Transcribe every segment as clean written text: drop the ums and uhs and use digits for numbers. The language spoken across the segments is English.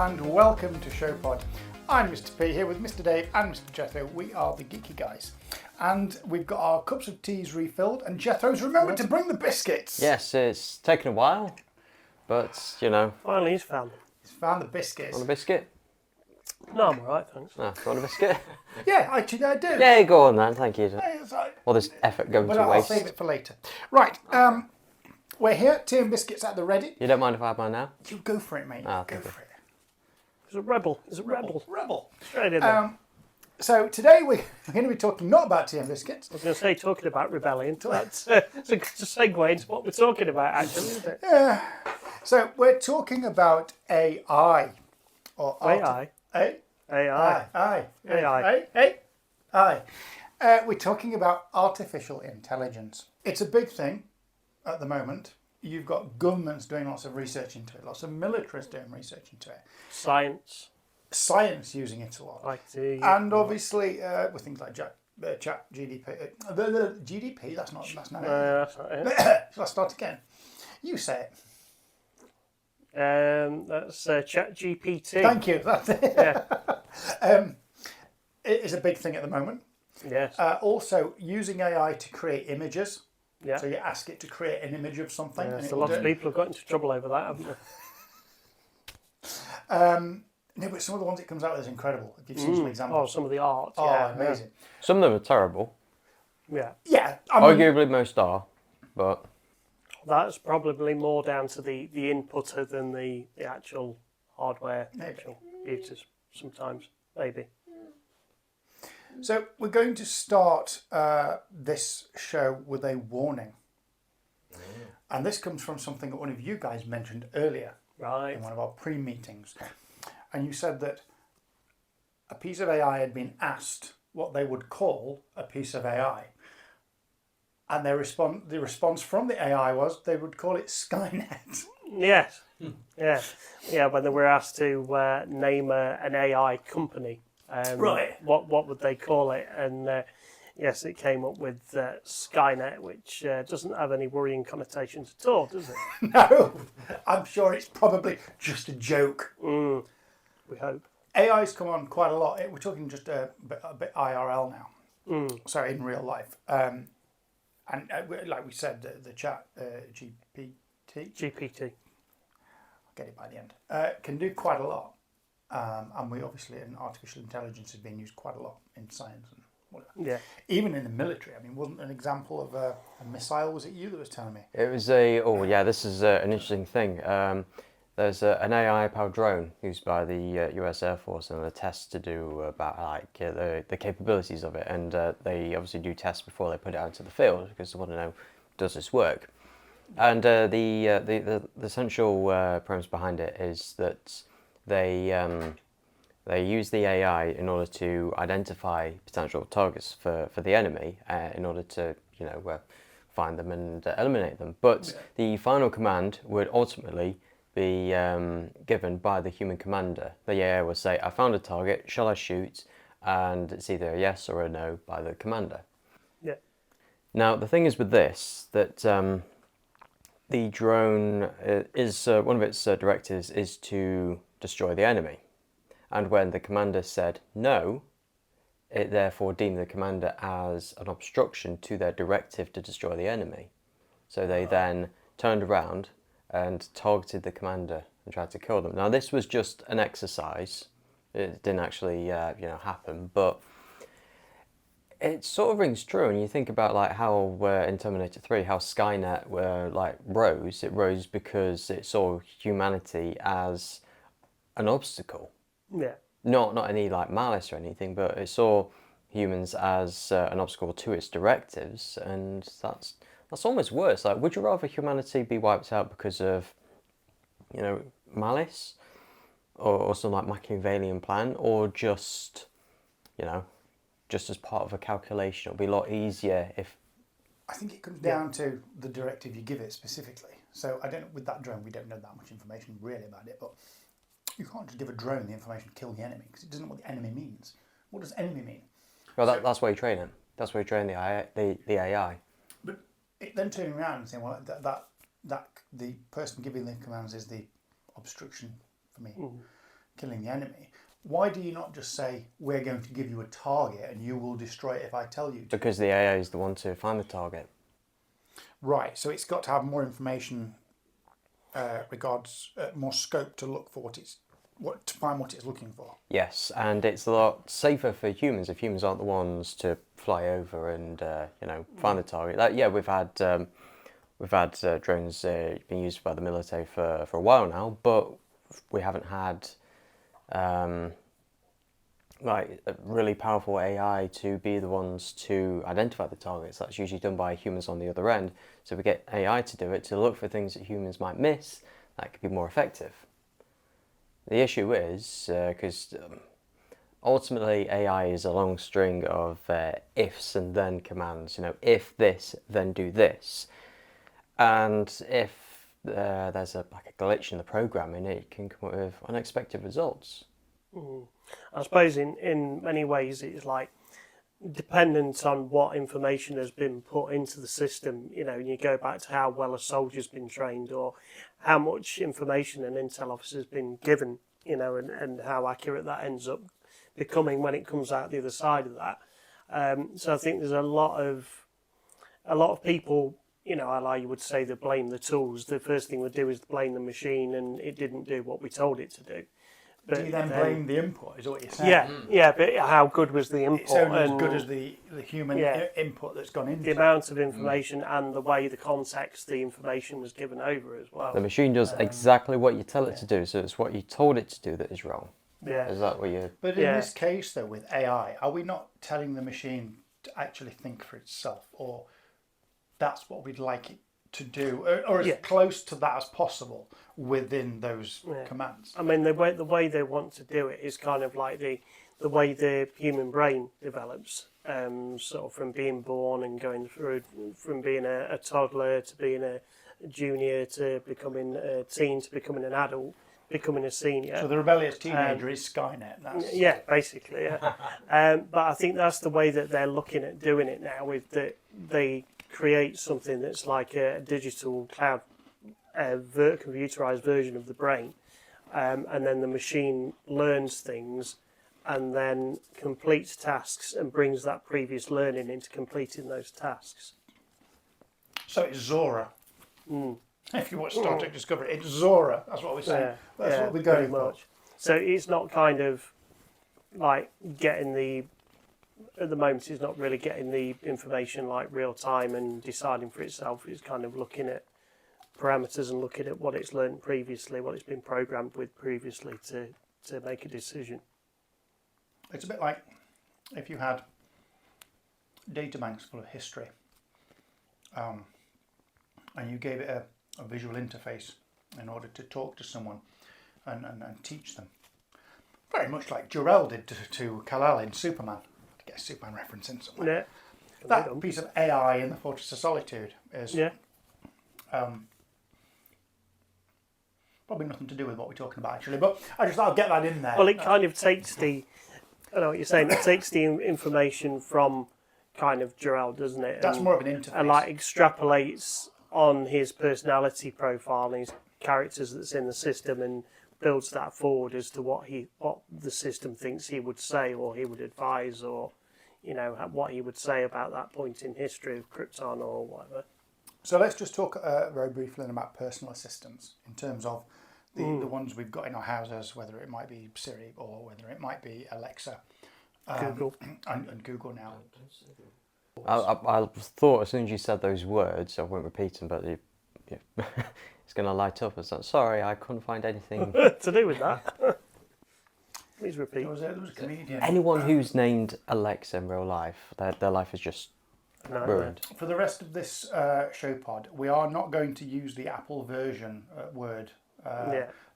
and welcome to Showpod. I'm Mr. P here with Mr. Dave and Mr. Jethro. We are the Geeky guys. And we've got our cups of teas refilled, and Jethro's remembered to bring the biscuits. Yes, it's taken a while, but you know. Finally, he's found them. He's found the biscuits. Want a biscuit? No, I'm alright, thanks. No, you want a biscuit? Yeah, actually I do. Yeah, go on then, thank you. Yeah, it's like- All this effort going but to I'll waste. save it for later. Right, we're here, tea and biscuits at the ready. You don't mind if I have mine now? You go for it, mate. Ah, Go thank you. for it. He's a rebel. He's a rebel. Rebel. Straight in there. I So today we're going to be talking not about tea and biscuits. was going to say, talking about rebellion, that's it's a good segue into what we're talking about, actually, isn't it? So we're talking about AI. Or AI. AI. We're talking about artificial intelligence. It's a big thing at the moment. You've got governments doing lots of research into it, lots of militaries doing research into it, Science. science using it a lot, IT. and obviously with things like chat GDP. The GDP. That's not it. That's not it. Let's start again. You say it. That's Chat GPT. Thank you. That's it. Yeah. It is a big thing at the moment. Yes. Also, using AI to create images. Yeah. So you ask it to create an image of something. Yeah, and so it will lots do of people have got into trouble over that, haven't they? No, but some of the ones it comes out with is incredible. I'll give you some examples. Oh, some of the art. Oh, Yeah. amazing. Some of them are terrible. Yeah. Yeah, I mean, Arguably most are, but That's probably more down to the inputter than the actual hardware, actual computers sometimes, maybe. so we're going to start this show with a warning. And this comes from something that one of you guys mentioned earlier Right. in one of our pre-meetings. And you said that a piece of AI had been asked what they would call a piece of AI. And the response from the AI was they would call it Skynet. Yes. Yeah. Yeah, when they were asked to name an AI company. Right. What would they call it? And yes, it came up with Skynet, which doesn't have any worrying connotations at all, does it? No, I'm sure it's probably just a joke. We hope. AI's come on quite a lot. We're talking just a bit IRL now. So in real life. And like we said, the chat GPT. I'll get it by the end, can do quite a lot. And we obviously, and artificial intelligence is being used quite a lot in science and whatever. Yeah. Even in the military. I mean, wasn't an example of a missile, was it you that was telling me? it was this is an interesting thing. There's an AI-powered drone used by the US Air Force and a test to do about the capabilities of it, and they obviously do tests before they put it out into the field because they want to know, does this work? And the essential premise behind it is that they use the AI in order to identify potential targets for the enemy in order to find them and eliminate them. But the final command would ultimately be given by the human commander. The AI will say, I found a target, shall I shoot? And it's either a yes or a no by the commander. Yeah. Now, the thing is with this, that the drone is, one of its directives is to destroy the enemy. And when the commander said no, it therefore deemed the commander as an obstruction to their directive to destroy the enemy. So they then turned around and targeted the commander and tried to kill them. Now, this was just an exercise. It didn't actually happen, but it sort of rings true. And you think about like how in Terminator 3, how Skynet rose. It rose because it saw humanity as an obstacle. Yeah. Not any like malice or anything, but it saw humans as an obstacle to its directives, and that's almost worse. Like, would you rather humanity be wiped out because of, malice, or some like Machiavellian plan, or just as part of a calculation? It'll be a lot easier if. I think it comes down to the directive you give it specifically. So I don't. With that drone, we don't know that much information really about it, but you can't just give a drone the information to kill the enemy because it doesn't know what the enemy means. What does enemy mean? Well, that's why you train it. That's why you train the AI. But it then turning around and saying, well, that the person giving the commands is the obstruction for me. killing the enemy, why do you not just say, we're going to give you a target and you will destroy it if I tell you to? Because the AI is the one to find the target. Right, so it's got to have more information, more scope to look for to find what it's looking for. Yes, and it's a lot safer for humans if humans aren't the ones to fly over and find the target. We've had drones being used by the military for a while now, but we haven't had like a really powerful AI to be the ones to identify the targets. That's usually done by humans on the other end. So we get AI to do it, to look for things that humans might miss that could be more effective. The issue is, because ultimately AI is a long string of ifs and then commands. If this, then do this. And if there's a glitch in the programming, it can come up with unexpected results. I suppose in many ways it's like dependent on what information has been put into the system. You go back to how well a soldier's been trained, or how much information an intel officer's been given, and how accurate that ends up becoming when it comes out the other side of that. So I think there's a lot of people, like you would say, they blame the tools. The first thing we do is blame the machine, and it didn't do what we told it to do. But do you then blame the input, is what you're saying? Yeah, but how good was the input? It's only as good as the human input that's gone into the amount of information and the way the context the information was given over as well. The machine does exactly what you tell it to do, so it's what you told it to do that is wrong. Yeah. Is that what you... But in this case, though, with AI, are we not telling the machine to actually think for itself, or that's what we'd like it to do, or as close to that as possible within those commands? I mean, the way they want to do it is kind of like the way the human brain develops, sort of from being born and going through from being a toddler to being a junior to becoming a teen to becoming an adult, becoming a senior. So the rebellious teenager is Skynet. Basically, yeah. But I think that's the way that they're looking at doing it now, with that they create something that's like a digital cloud, computerized version of the brain, and then the machine learns things and then completes tasks and brings that previous learning into completing those tasks. So it's Zora. If you watch Star Trek Discovery, it's Zora. That's what we're saying. That's what we're going for. So it's not kind of like getting at the moment it's not really getting the information like real time and deciding for itself. It's kind of looking at parameters and looking at what it's learned previously, what it's been programmed with previously to make a decision. It's a bit like if you had data banks full of history, and you gave it a visual interface in order to talk to someone and teach them. Very much like Jor-El did to Kal-El in Superman. To get a Superman reference in somewhere. Yeah. That piece of AI in the Fortress of Solitude is probably nothing to do with what we're talking about actually, but I'll get that in there. Well, it kind of takes I know what you're saying, it takes the information from kind of Jor-El, doesn't it? That's more of an interface. And like extrapolates on his personality profile and his characters that's in the system and builds that forward as to what the system thinks he would say or he would advise, or what he would say about that point in history of Krypton or whatever. So let's just talk very briefly about personal assistants in terms of the ones we've got in our houses, whether it might be Siri or whether it might be Alexa, Google and Google now. I thought as soon as you said those words, I won't repeat them, but it's going to light up as that. Sorry, I couldn't find anything to do with that. Please repeat. There was a comedian. Anyone who's named Alexa in real life, their life is just ruined. For the rest of this Showpod, we are not going to use the Apple version word.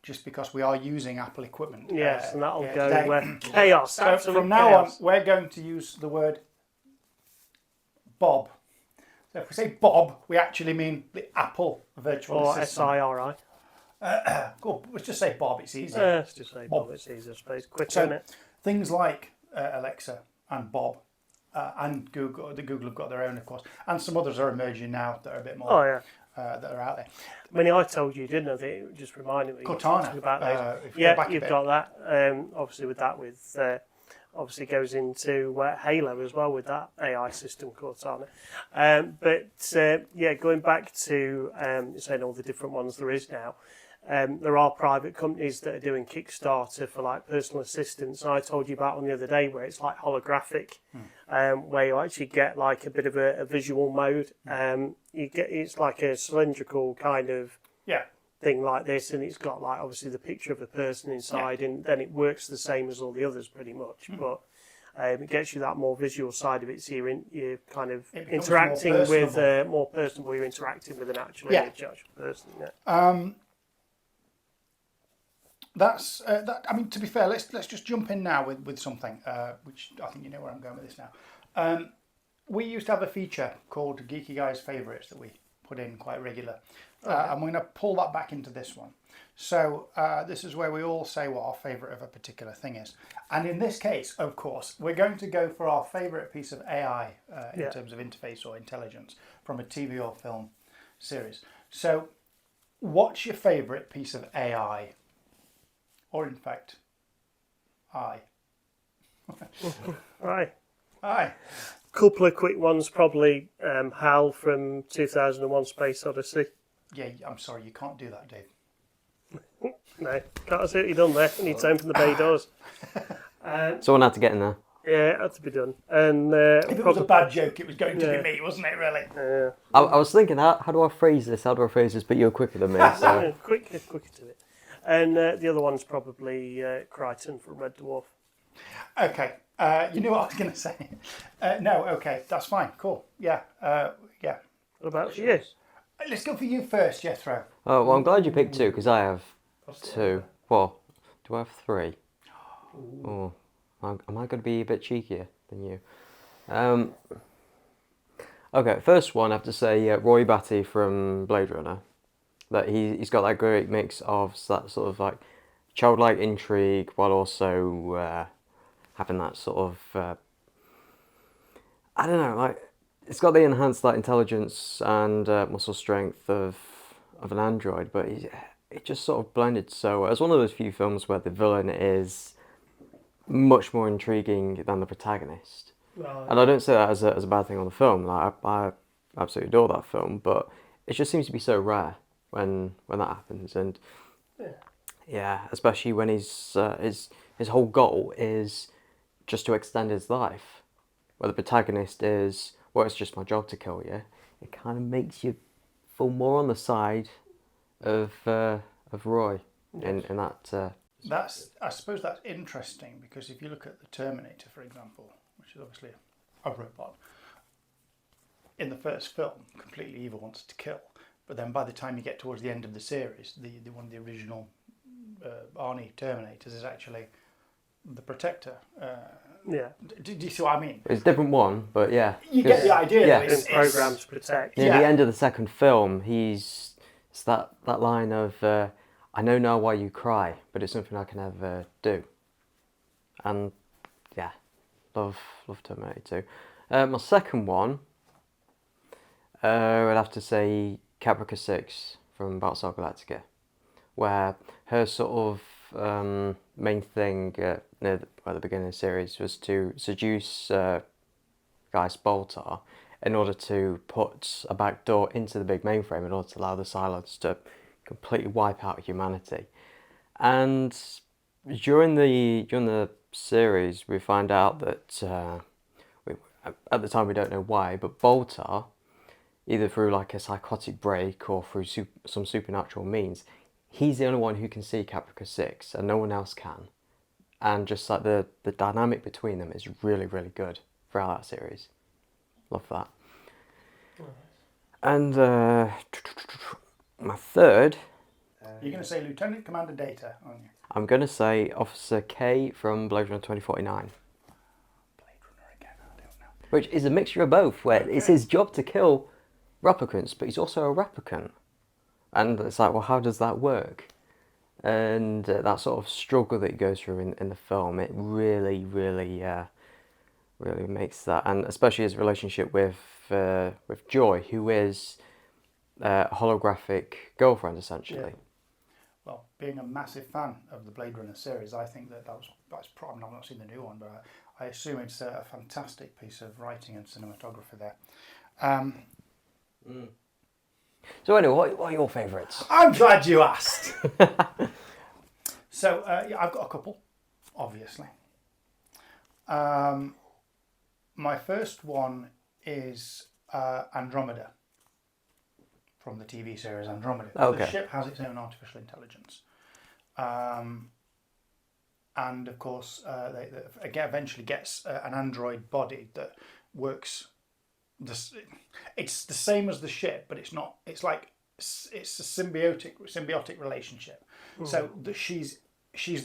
Just because we are using Apple equipment. Yes, and that'll go today. where chaos. So from now on, we're going to use the word Bob. So if we say Bob, we actually mean the Apple virtual assistant. Or SIRI. Cool. Let's just say Bob. It's easy. Let's just say Bob. It's easy, I suppose. Quicker, isn't it? Things like Alexa and Bob and Google. The Google have got their own, of course, and some others are emerging now that are a bit more that are out there. I mean, I told you, didn't I? That it just reminded me. Cortana, talking about those. if you go back Yeah, a you've bit. got that. Obviously, with that, obviously goes into Halo as well with that AI system, Cortana. Going back to saying all the different ones there is now. There are private companies that are doing Kickstarter for like personal assistants. And I told you about one the other day where it's like holographic, where you actually get like a bit of a visual mode. It's like a cylindrical kind of thing like this, and it's got like obviously the picture of the person inside, and then it works the same as all the others pretty much. But it gets you that more visual side of it, so you're kind of interacting with more personable. You're interacting with an actual image, actual person. Yeah. That's that. I mean, to be fair, let's just jump in now with something, which I think you know where I'm going with this now. We used to have a feature called Geeky Guys Favourites that we put in quite regular, and we're going to pull that back into this one. So this is where we all say what our favourite of a particular thing is, and in this case, of course, we're going to go for our favourite piece of AI in terms of interface or intelligence from a TV or film series. So, what's your favourite piece of AI? Or in fact, I. Aye. Couple of quick ones, probably HAL from 2001 Space Odyssey. Yeah, I'm sorry, you can't do that, Dave. No, can't see what you've done there. I need to open the bay doors. Someone had to get in there. Yeah, it had to be done. And if it was a bad joke, it was going to be me, wasn't it, really? I was thinking, how do I phrase this? But you're quicker than me. So. quicker to it. And the other one's probably Crichton from Red Dwarf. Okay. You knew what I was going to say. No, okay. That's fine. Cool. Yeah. Yeah. What about you? Let's go for you first, Jethro. Oh, well, I'm glad you picked two, because I have two. Well, do I have three? Oh, am I going to be a bit cheekier than you? Okay, first one, I have to say Roy Batty from Blade Runner. That he's got that great mix of that sort of like childlike intrigue while also having that sort of I don't know, like it's got the enhanced like intelligence and muscle strength of an android, but it just sort of blended so well. It's one of those few films where the villain is much more intriguing than the protagonist. Right. And I don't say that as a bad thing on the film. Like I absolutely adore that film, but it just seems to be so rare when that happens, and especially when his whole goal is just to extend his life, where the protagonist is, well, it's just my job to kill you. It kind of makes you feel more on the side of Roy in that. I suppose that's interesting, because if you look at the Terminator, for example, which is obviously a robot, in the first film, completely evil, wants to kill. But then by the time you get towards the end of the series, the one of the original Arnie Terminators is actually the Protector. Do you see what I mean? It's a different one, but yeah. You get the idea. Yeah. It's programmed to protect. Near the end of the second film, it's that line of, I know now why you cry, but it's something I can never do. And yeah, love Terminator 2. My second one, I'd have to say Caprica 6 from Battlestar Galactica, where her sort of main thing at the beginning of the series was to seduce Gaius Baltar in order to put a backdoor into the big mainframe in order to allow the Cylons to completely wipe out humanity. And during the series, we find out that at the time we don't know why, but Baltar, either through like a psychotic break or through some supernatural means, he's the only one who can see Caprica 6 and no one else can. And just like the dynamic between them is really, really good throughout that series. Love that. Nice. And my third... You're going to say Lieutenant Commander Data, aren't you? I'm going to say Officer K from Blade Runner 2049. Blade Runner again, I don't know. Which is a mixture of both, where it's his job to kill replicants, but he's also a replicant. And it's like, well, how does that work? And that sort of struggle that he goes through in the film, it really, really, really makes that, and especially his relationship with Joy, who is holographic girlfriend, essentially. Well, being a massive fan of the Blade Runner series, I think that's probably, I've not seen the new one, but I assume it's a fantastic piece of writing and cinematography there. So anyway, what are your favourites? I'm glad you asked. So yeah, I've got a couple, obviously. My first one is Andromeda, from the TV series Andromeda. Okay. The ship has its own artificial intelligence. And of course, they eventually gets an android body that works. It's the same as the ship, but it's not. It's like it's a symbiotic relationship. So she's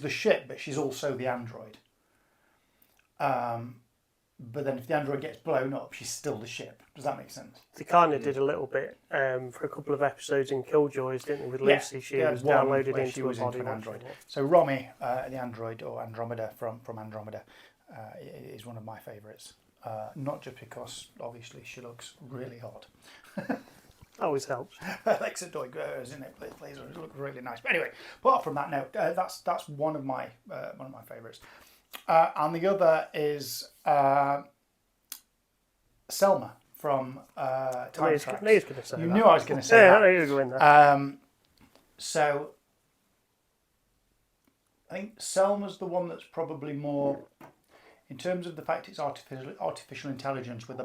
the ship, but she's also the android. But then if the android gets blown up, she's still the ship. Does that make sense? They kind of did a little bit for a couple of episodes in Killjoys, didn't they? With Lucy, she was downloaded into a body. An android. So Romy, the android, or Andromeda from Andromeda, is one of my favourites. Not just because obviously she looks really hot. Always helps. Alexa Doig, isn't it? Plays her. It looks really nice. But anyway, apart from that, no, that's one of my favourites. And the other is Selma from Time Tracks. You knew I was going to say that. I knew you were going there. So I think Selma's the one that's probably more, in terms of the fact it's artificial intelligence with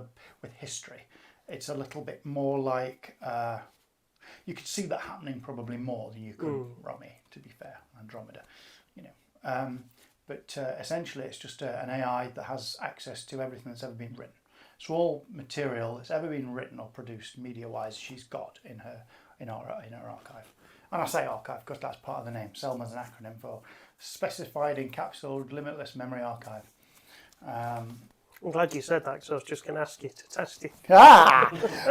history. It's a little bit more like you could see that happening probably more than you could Romy, to be fair, Andromeda, you know. But essentially, it's just an AI that has access to everything that's ever been written. So all material that's ever been written or produced media-wise, she's got in our archive. And I say archive because that's part of the name. SELMA's an acronym for Specified Encapsulated Limitless Memory Archive. I'm glad you said that because I was just going to ask you to test it.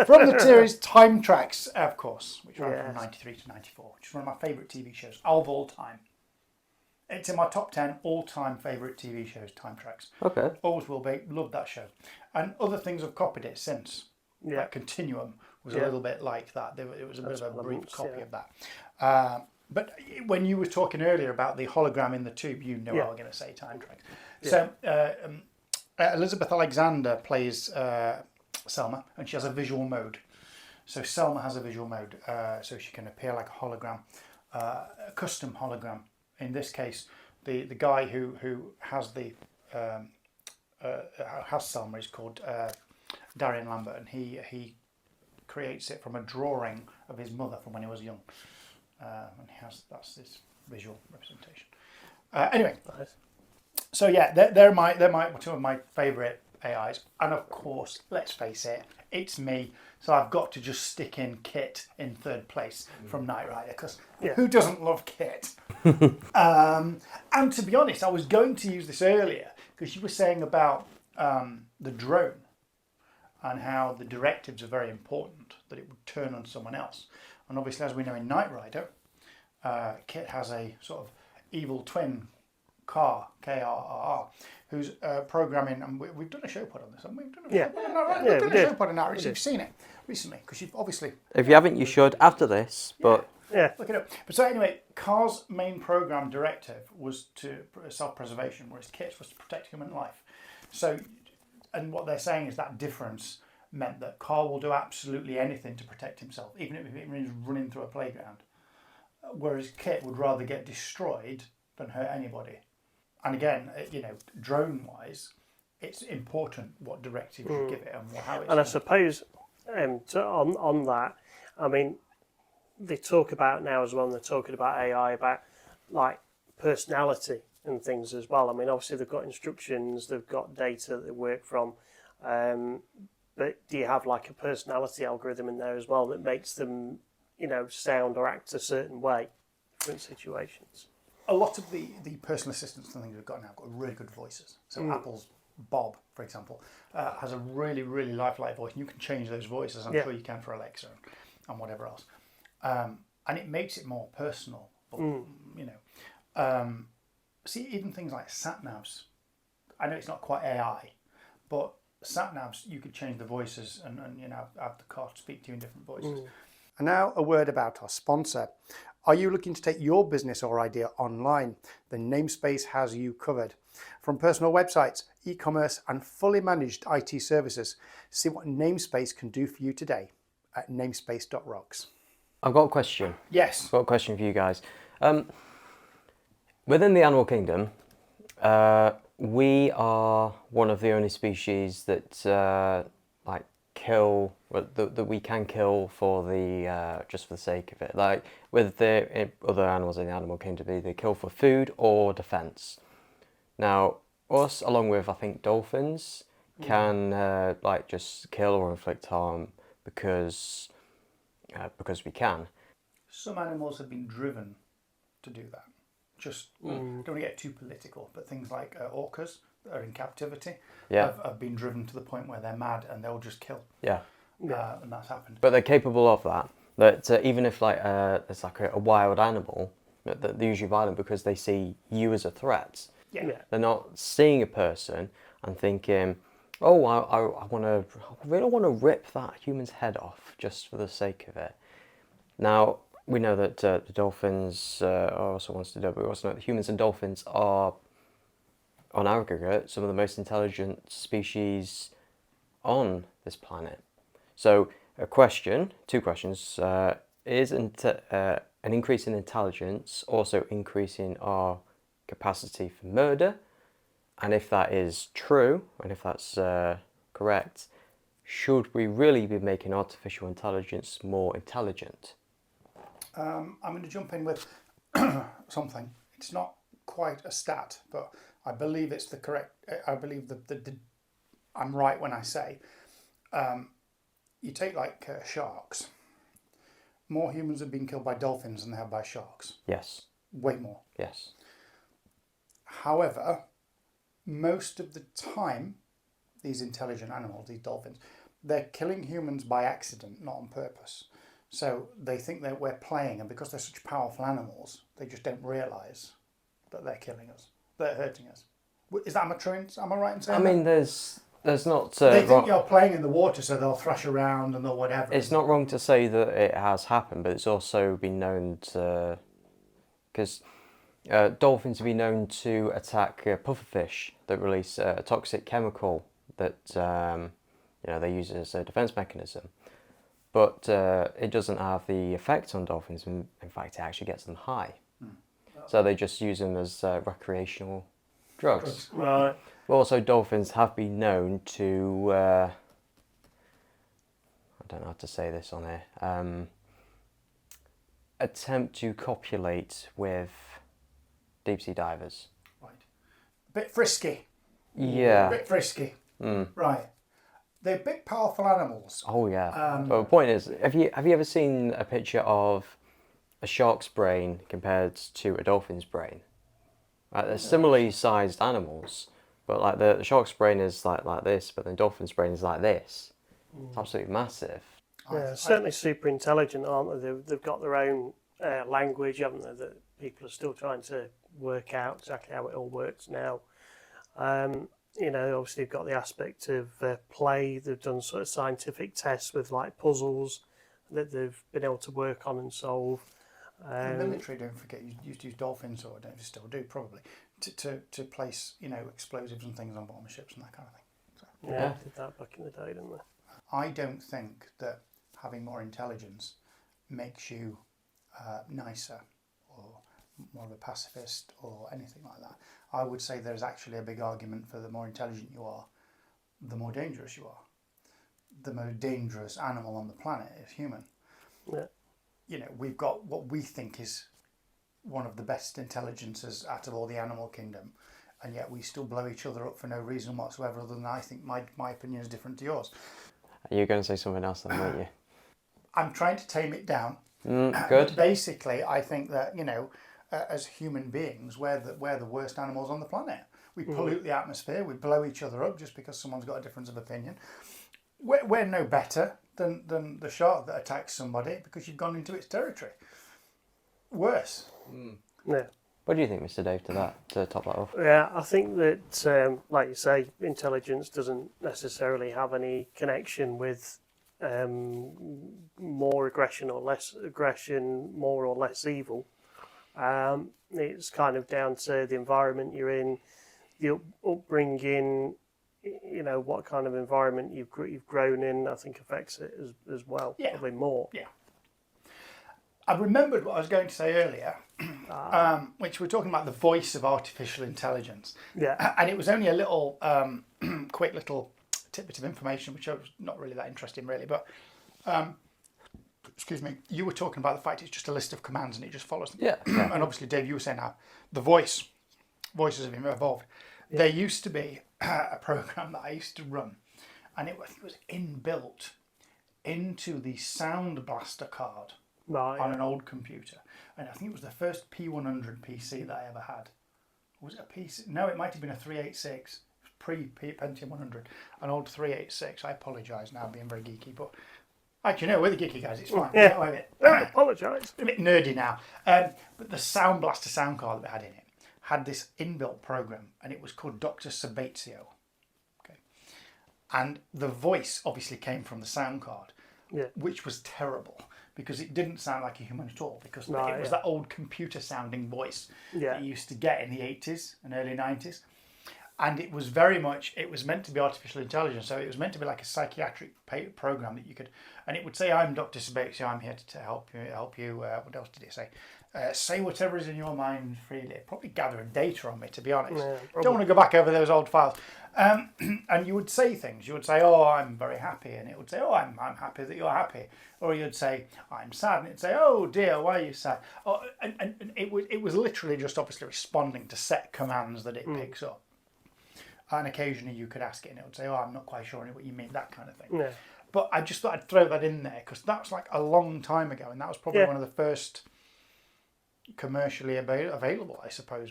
From the series Time Tracks, of course, which ran from 93 to 94, which is one of my favourite TV shows of all time. It's in my top 10 all-time favourite TV shows, Time Tracks. Okay. Always will be. Love that show. And other things have copied it since. Yeah. Like Continuum was a little bit like that. It was a bit of a brief copy of that. But when you were talking earlier about the hologram in the tube, you know I was going to say Time Tracks. Yeah. So Elizabeth Alexander plays Selma, and she has a visual mode. So Selma has a visual mode, so she can appear like a hologram, a custom hologram. In this case, the guy who has has Selma is called Darian Lambert, and he creates it from a drawing of his mother from when he was young, and that's his visual representation. Anyway, nice. So yeah, they're two of my favourite AIs, and of course, let's face it, it's me. So I've got to just stick in Kit in third place from Knight Rider, because who doesn't love Kit? And to be honest, I was going to use this earlier because you were saying about the drone and how the directives are very important, that it would turn on someone else. And obviously, as we know in Knight Rider, Kit has a sort of evil twin car, KRRR, who's programming, and we've done a Showpod on this, haven't we? We've done a Showpod on that. You've seen it recently, because you've obviously... If you haven't, you should after this, but... Look it up. But so anyway, Car's main program directive was to self-preservation, whereas Kit's was to protect human life. So, and what they're saying is that difference meant that Car will do absolutely anything to protect himself, even if it means running through a playground. Whereas Kit would rather get destroyed than hurt anybody. And again, drone-wise, it's important what directive you give it and how it's... And I suppose, on that, I mean, they talk about now as well, and they're talking about AI, about like personality and things as well. I mean, obviously they've got instructions, they've got data that they work from, but do you have like a personality algorithm in there as well that makes them, sound or act a certain way in different situations? A lot of the personal assistants and things we've got now have got really good voices. So Apple's Bob, for example, has a really, really lifelike voice, and you can change those voices. I'm sure you can for Alexa and whatever else. And it makes it more personal. But, see, even things like sat-navs. I know it's not quite AI, but sat-navs, you could change the voices and have the car speak to you in different voices. And now a word about our sponsor. Are you looking to take your business or idea online? Then Namespace has you covered. From personal websites, e-commerce and fully managed IT services, see what Namespace can do for you today at namespace.rocks. I've got a question. Yes. I've got a question for you guys. Within the animal kingdom, we are one of the only species that kill, that we can kill for the just for the sake of it. Like with the other animals in the animal kingdom, they kill for food or defense. Now, us, along with I think dolphins, can just kill or inflict harm because we can. Some animals have been driven to do that. Just don't want to get too political, but things like orcas that are in captivity have been driven to the point where they're mad and they'll just kill. Yeah. And that's happened. But they're capable of that. That even if there's like a wild animal, that they're usually violent because they see you as a threat. Yeah. They're not seeing a person and thinking, oh, I really want to rip that human's head off just for the sake of it. Now, we know that the dolphins also wants to do it, but we also know that humans and dolphins are, on aggregate, some of the most intelligent species on this planet. So, two questions. Is an increase in intelligence also increasing our capacity for murder? And if that is true, and if that's correct, should we really be making artificial intelligence more intelligent? I'm going to jump in with something. It's not quite a stat, but I believe it's the correct. I believe that I'm right when I say you take like sharks. More humans have been killed by dolphins than they have by sharks. Yes. Way more. Yes. However, most of the time, these intelligent animals, these dolphins, they're killing humans by accident, not on purpose. So they think that we're playing, and because they're such powerful animals, they just don't realise that they're killing us, they're hurting us. Is that true? Am I right in saying I mean, that? there's not. They think you're playing in the water, so they'll thrash around and they'll whatever. It's not wrong to say that it has happened, but it's also been known to, because dolphins have been known to attack pufferfish that release a toxic chemical that they use as a defense mechanism. But it doesn't have the effect on dolphins. In fact, it actually gets them high. So they just use them as recreational drugs. Right. But also, dolphins have been known to, I don't know how to say this on here, attempt to copulate with deep sea divers. Right. A bit frisky. Yeah. A bit frisky. Right. They're big, powerful animals. Oh yeah. But the point is, have you ever seen a picture of a shark's brain compared to a dolphin's brain? They're similarly sized animals, but like the shark's brain is like this, but the dolphin's brain is like this. It's absolutely massive. Yeah, certainly super intelligent, aren't they? They've got their own language, haven't they? That people are still trying to work out exactly how it all works now. Obviously, you've got the aspect of play. They've done sort of scientific tests with like puzzles that they've been able to work on and solve. The military, don't forget, you used to use dolphins, or don't you still do probably, to place explosives and things on bottom of ships and that kind of thing. So, yeah, did that back in the day, didn't they? I don't think that having more intelligence makes you nicer or more of a pacifist or anything like that. I would say there's actually a big argument for the more intelligent you are, the more dangerous you are. The most dangerous animal on the planet is human. Yeah. We've got what we think is one of the best intelligences out of all the animal kingdom, and yet we still blow each other up for no reason whatsoever, other than I think my opinion is different to yours. Are you going to say something else then, weren't you? I'm trying to tame it down. Good. But basically, I think that as human beings, we're the worst animals on the planet. We pollute the atmosphere. We blow each other up just because someone's got a difference of opinion. We're no better than the shark that attacks somebody because you've gone into its territory. Worse. Yeah. What do you think, Mr. Dave, to that, to top that off? Yeah, I think that, like you say, intelligence doesn't necessarily have any connection with more aggression or less aggression, more or less evil. It's kind of down to the environment you're in, the upbringing, what kind of environment you've grown in, I think affects it as well, Yeah. probably more. Yeah. I remembered what I was going to say earlier, which we're talking about the voice of artificial intelligence. Yeah. And it was only a little, quick little tidbit of information, which I was not really that interested in, really. But, excuse me, you were talking about the fact it's just a list of commands and it just follows them. Yeah. And obviously, Dave, you were saying how the voices have evolved. Yeah. There used to be a program that I used to run, and I think it was inbuilt into the Sound Blaster card. Right, on an old computer, and I think it was the first P100 PC that I ever had. Was it a PC? No, it might have been a 386. It was pre-Pentium 100, an old 386. I apologise now, being very geeky, but actually, no, we're the geeky guys. It's fine. Yeah. I apologise. a bit nerdy now. But the Sound Blaster sound card that we had in it had this inbuilt program, and it was called Dr. Sabatio. Okay, and the voice obviously came from the sound card, which was terrible, because it didn't sound like a human at all, because it was that old computer sounding voice that you used to get in the 80s and early 90s. And it was meant to be artificial intelligence, so it was meant to be like a psychiatric program that you could, and it would say, "I'm Dr. Sabatio, I'm here to help you. What else did it say? Say whatever is in your mind freely." Probably gathering data on me, to be honest. Yeah, don't want to go back over those old files. And you would say things. You would say, "Oh, I'm very happy," and it would say, "Oh, I'm happy that you're happy." Or you'd say, "I'm sad," and it'd say, "Oh dear, why are you sad?" Oh, and it was literally just obviously responding to set commands that it picks up. And occasionally you could ask it, and it would say, "Oh, I'm not quite sure what you mean," that kind of thing. Yeah. But I just thought I'd throw that in there, because that was like a long time ago, and that was probably one of the first commercially available, I suppose,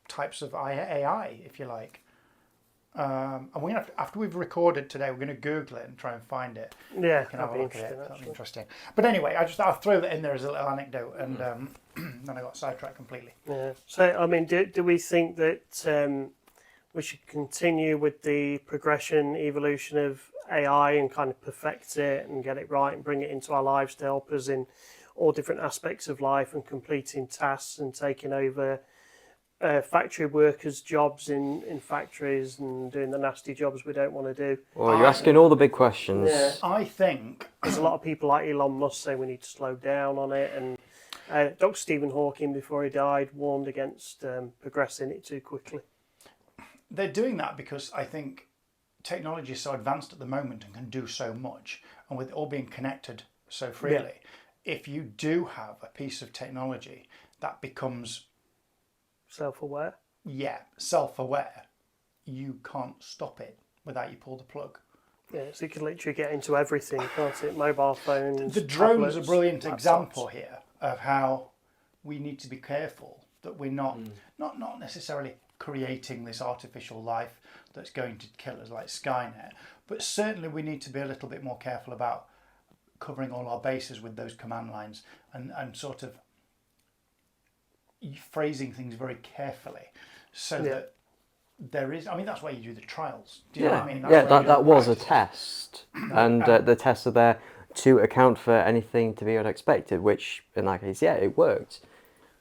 types of AI, if you like. And we're gonna after we've recorded today, we're going to Google it and try and find it. Yeah, that'd be interesting. That'd be interesting. But anyway, I just thought I'd throw that in there as a little anecdote, and then I got sidetracked completely. Yeah. So, I mean, do we think that we should continue with the progression, evolution of AI and kind of perfect it and get it right and bring it into our lives to help us in all different aspects of life and completing tasks and taking over factory workers' jobs in factories and doing the nasty jobs we don't want to do? Well, you're asking all the big questions. Yeah. I think there's a lot of people like Elon Musk say we need to slow down on it, and Dr. Stephen Hawking, before he died, warned against progressing it too quickly. They're doing that because I think technology is so advanced at the moment and can do so much, and with it all being connected so freely, if you do have a piece of technology that becomes self-aware, you can't stop it without you pull the plug. Yeah, so you can literally get into everything, can't it? Mobile phones. The drone is a brilliant laptops. example here of how we need to be careful that we're not necessarily creating this artificial life that's going to kill us like Skynet, but certainly we need to be a little bit more careful about covering all our bases with those command lines and sort of phrasing things very carefully so that there is, I mean, that's why you do the trials. Do you know what I mean? That was a test, and the tests are there to account for anything to be unexpected, which in that case, it worked.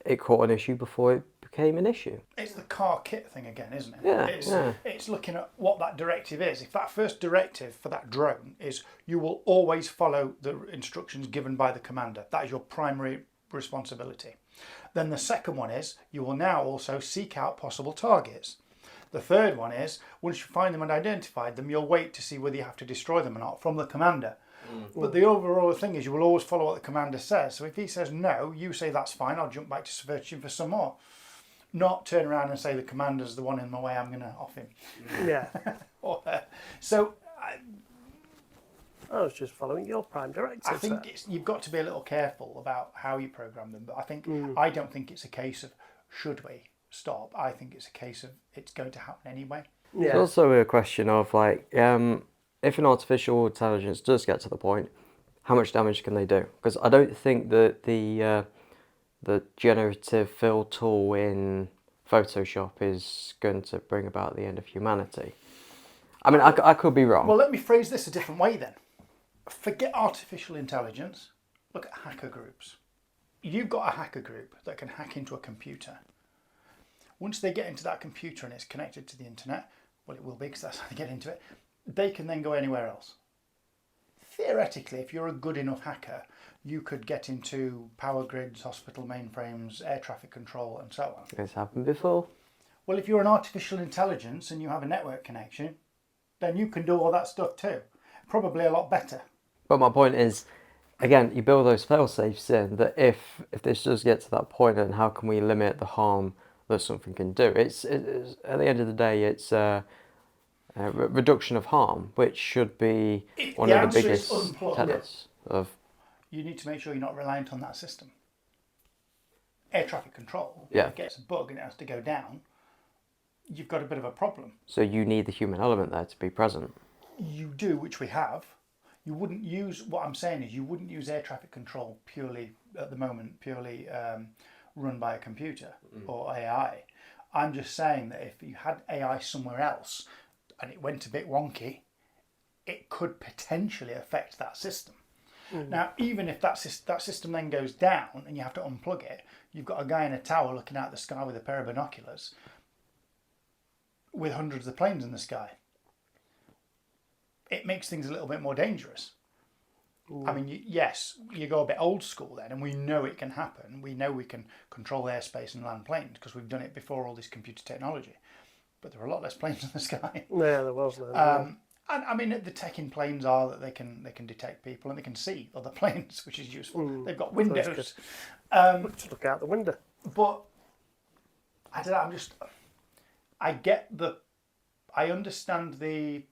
It caught an issue before it became an issue. It's the car kit thing again, isn't it? Yeah, It's looking at what that directive is. If that first directive for that drone is you will always follow the instructions given by the commander, that is your primary responsibility. Then the second one is you will now also seek out possible targets. The third one is once you find them and identified them, you'll wait to see whether you have to destroy them or not from the commander. But the overall thing is you will always follow what the commander says. So if he says no, you say that's fine, I'll jump back to searching for some more. Not turn around and say the commander's the one in my way, I'm going to off him. Yeah. So I was just following your prime directive. I think you've got to be a little careful about how you program them. But I think I don't think it's a case of should we stop. I think it's a case of it's going to happen anyway. Yeah. It's also a question of like if an artificial intelligence does get to the point, how much damage can they do? Because I don't think that the generative fill tool in Photoshop is going to bring about the end of humanity. I mean, I could be wrong. Well, let me phrase this a different way then. Forget artificial intelligence. Look at hacker groups. You've got a hacker group that can hack into a computer. Once they get into that computer and it's connected to the internet, well, it will be because that's how they get into it, they can then go anywhere else. Theoretically, if you're a good enough hacker, you could get into power grids, hospital mainframes, air traffic control, and so on. It's happened before. Well, if you're an artificial intelligence and you have a network connection, then you can do all that stuff too. Probably a lot better. But my point is, again, you build those fail-safes in that if this does get to that point, then how can we limit the harm that something can do? It's at the end of the day, it's a reduction of harm, which should be one of the biggest tenets of. You need to make sure you're not reliant on that system. Air traffic control, Yeah. if it gets a bug and it has to go down, you've got a bit of a problem. So you need the human element there to be present. You do, which we have. You wouldn't use, what I'm saying is you wouldn't use air traffic control purely, at the moment, purely run by a computer or AI. I'm just saying that if you had AI somewhere else and it went a bit wonky, it could potentially affect that system. Now, even if that system then goes down and you have to unplug it, you've got a guy in a tower looking out the sky with a pair of binoculars with hundreds of planes in the sky. It makes things a little bit more dangerous. I mean, yes, you go a bit old school then, and we know it can happen. We know we can control airspace and land planes because we've done it before all this computer technology. But there are a lot less planes in the sky. Yeah, there was then. And I mean, the tech in planes are that they can detect people and they can see other planes, which is useful. They've got windows. Just look out the window. But I don't know. I understand the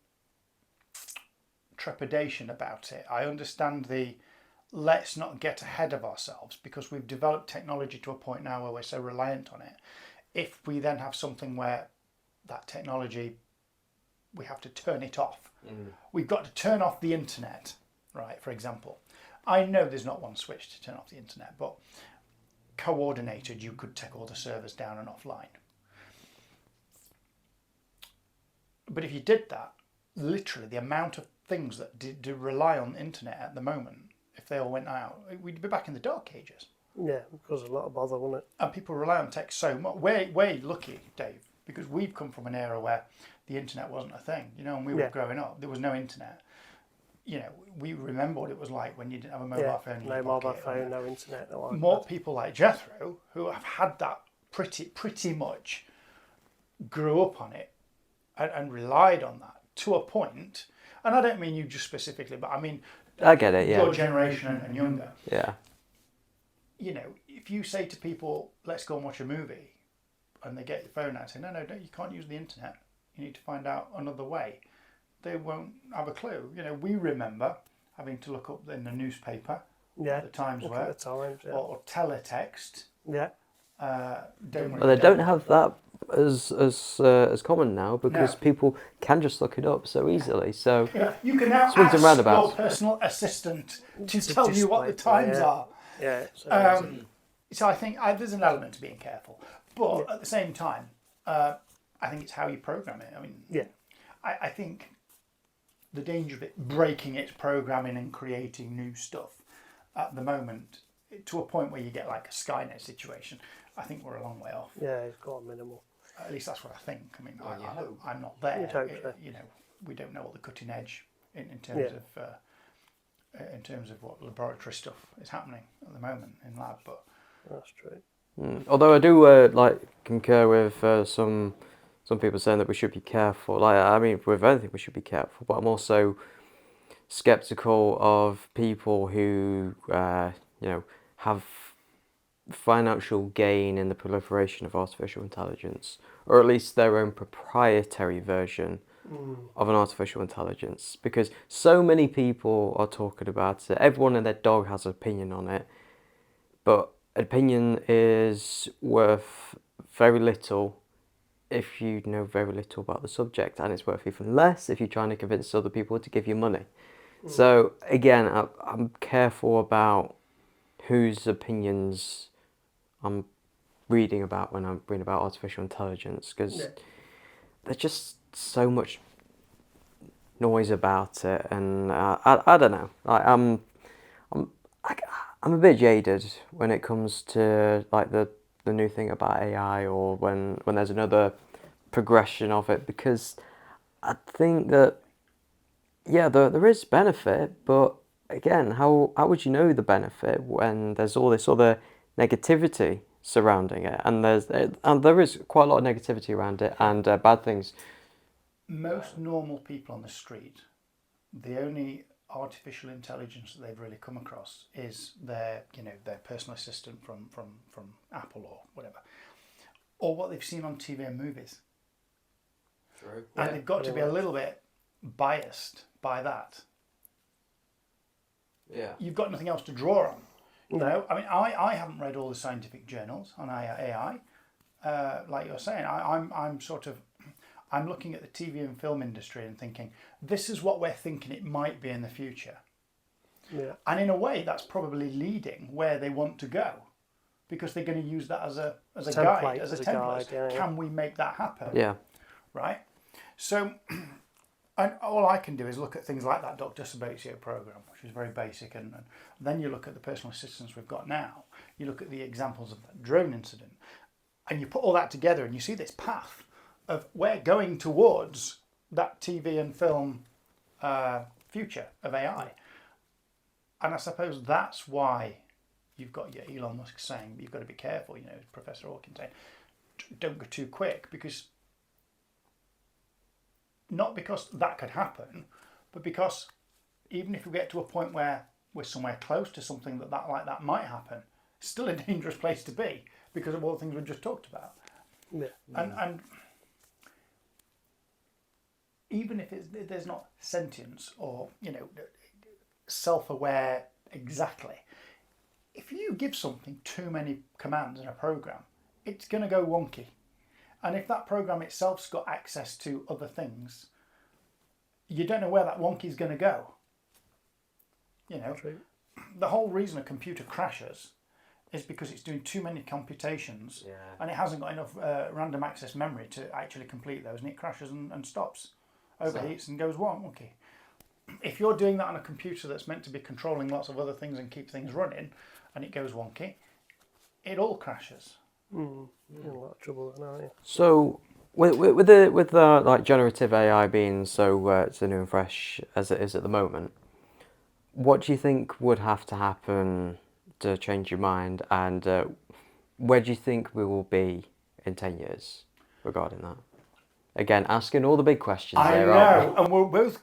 trepidation about it. I understand the let's not get ahead of ourselves because we've developed technology to a point now where we're so reliant on it. If we then have something where that technology, we have to turn it off. We've got to turn off the internet, right? For example, I know there's not one switch to turn off the internet, but coordinated, you could take all the servers down and offline. But if you did that, literally the amount of things that do rely on the internet at the moment, if they all went out, we'd be back in the dark ages. Yeah, because a lot of bother, wouldn't it? And people rely on tech so much. We're lucky, Dave, because we've come from an era where the internet wasn't a thing, and we were growing up. There was no internet. We remember what it was like when you didn't have a mobile phone in your No mobile pocket. phone, no internet, no iPad. More people like Jethro, who have had that pretty much, grew up on it and relied on that to a point. And I don't mean you just specifically, but I mean I get it, yeah. your generation and younger. Yeah. If you say to people, let's go and watch a movie, and they get your phone out and say, no, you can't use the internet. You need to find out another way. They won't have a clue. We remember having to look up in the newspaper Yeah. the times Look were, at the times, yeah. or teletext. Yeah. Don't Well, they don't have that as common now because No. people can just look it up so easily. So You can now Swings and ask roundabouts. your personal assistant to tell you what the display, times yeah. are. Yeah. So So I think there's an element to being careful, but at the same time, I think it's how you program it. I mean, yeah. I think the danger of it breaking its programming and creating new stuff at the moment, to a point where you get like a Skynet situation, I think we're a long way off. Yeah, it's got minimal. At least that's what I think. I mean, you hope. I'm not there. You'd hope so. We don't know what the cutting edge in terms of what laboratory stuff is happening at the moment in lab, but That's true. although I do concur with some people saying that we should be careful. With anything we should be careful, but I'm also skeptical of people who have financial gain in the proliferation of artificial intelligence, or at least their own proprietary version of an artificial intelligence, because so many people are talking about it. Everyone and their dog has an opinion on it, but opinion is worth very little if you know very little about the subject, and it's worth even less if you're trying to convince other people to give you money. So again, I'm careful about whose opinions I'm reading about when I'm reading about artificial intelligence, because there's just so much noise about it, and I don't know. Like I'm a bit jaded when it comes to like the new thing about AI, or when there's another progression of it, because I think that there is benefit, but again, how would you know the benefit when there's all this other negativity surrounding it, and there is quite a lot of negativity around it, and bad things. Most normal people on the street, the only artificial intelligence that they've really come across is their personal assistant from Apple or whatever, or what they've seen on TV and movies. True. And they've got to be a little bit biased by that. Yeah. You've got nothing else to draw on. You know, I mean, I haven't read all the scientific journals on AI. Like you're saying, I'm looking at the TV and film industry and thinking, this is what we're thinking it might be in the future. Yeah. And in a way, that's probably leading where they want to go, because they're going to use that as a guide, as a template. Yeah. Can we make that happen? Yeah. Right? So, and all I can do is look at things like that Dr. Sabatier program, which is very basic, and then you look at the personal assistants we've got now. You look at the examples of that drone incident, and you put all that together, and you see this path of we're going towards that TV and film future of AI. And I suppose that's why you've got your Elon Musk saying you've got to be careful, Professor Hawkins saying, don't go too quick, because not because that could happen, but because even if we get to a point where we're somewhere close to something like that might happen, it's still a dangerous place to be because of all the things we've just talked about. Yeah. And even if there's not sentience or self-aware exactly, if you give something too many commands in a program, it's going to go wonky. And if that program itself's got access to other things, you don't know where that wonky is going to go. True. The whole reason a computer crashes is because it's doing too many computations, and it hasn't got enough random access memory to actually complete those, and it crashes and stops, overheats and goes wonky. If you're doing that on a computer that's meant to be controlling lots of other things and keep things running, and it goes wonky, it all crashes. You're in a lot of trouble there now, yeah. So with the like generative AI being so new and fresh as it is at the moment, what do you think would have to happen to change your mind, and where do you think we will be in 10 years regarding that? Again, asking all the big questions there, aren't we? And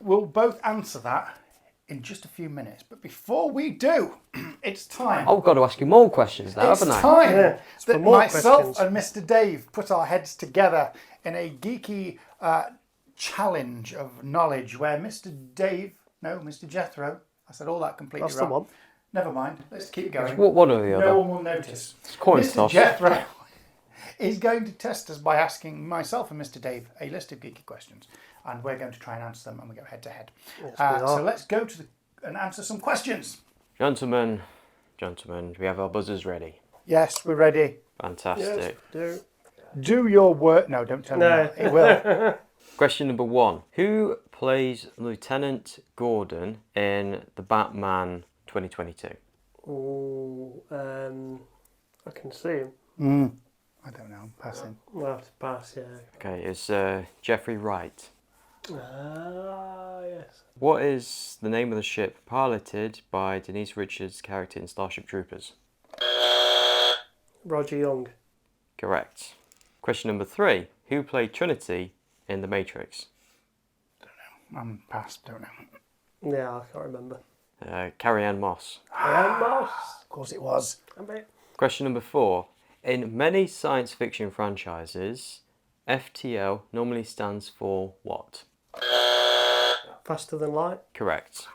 we'll both answer that in just a few minutes. But before we do, it's time. I've got to ask you more questions now, haven't I? It's time for that more myself questions. and Mr. Dave put our heads together in a geeky challenge of knowledge where Mr. Jethro, I said all that completely That's the wrong. one. Never mind, let's keep going. One or the other. No one will notice. Coin Mr. toss. Jethro is going to test us by asking myself and Mr. Dave a list of geeky questions, and we're going to try and answer them, and we go head to head. Yes, we are. So let's go and answer some questions. Gentlemen, we have our buzzers ready. Yes, we're ready. Fantastic. Do your work. No, don't tell me that. It will. Question number 1. Who plays Lieutenant Gordon in the Batman 2022? Oh, I can see him. I don't know. I'm passing. We'll have to pass, yeah. Okay, it's Jeffrey Wright. Yes. What is the name of the ship piloted by Denise Richards' character in Starship Troopers? Roger Young. Correct. Question number 3. Who played Trinity in The Matrix? I'm past. Don't know. Yeah, I can't remember. Carrie-Anne Moss. Moss. Of course it was. Question number 4. In many science fiction franchises, FTL normally stands for what? Faster than light. Correct.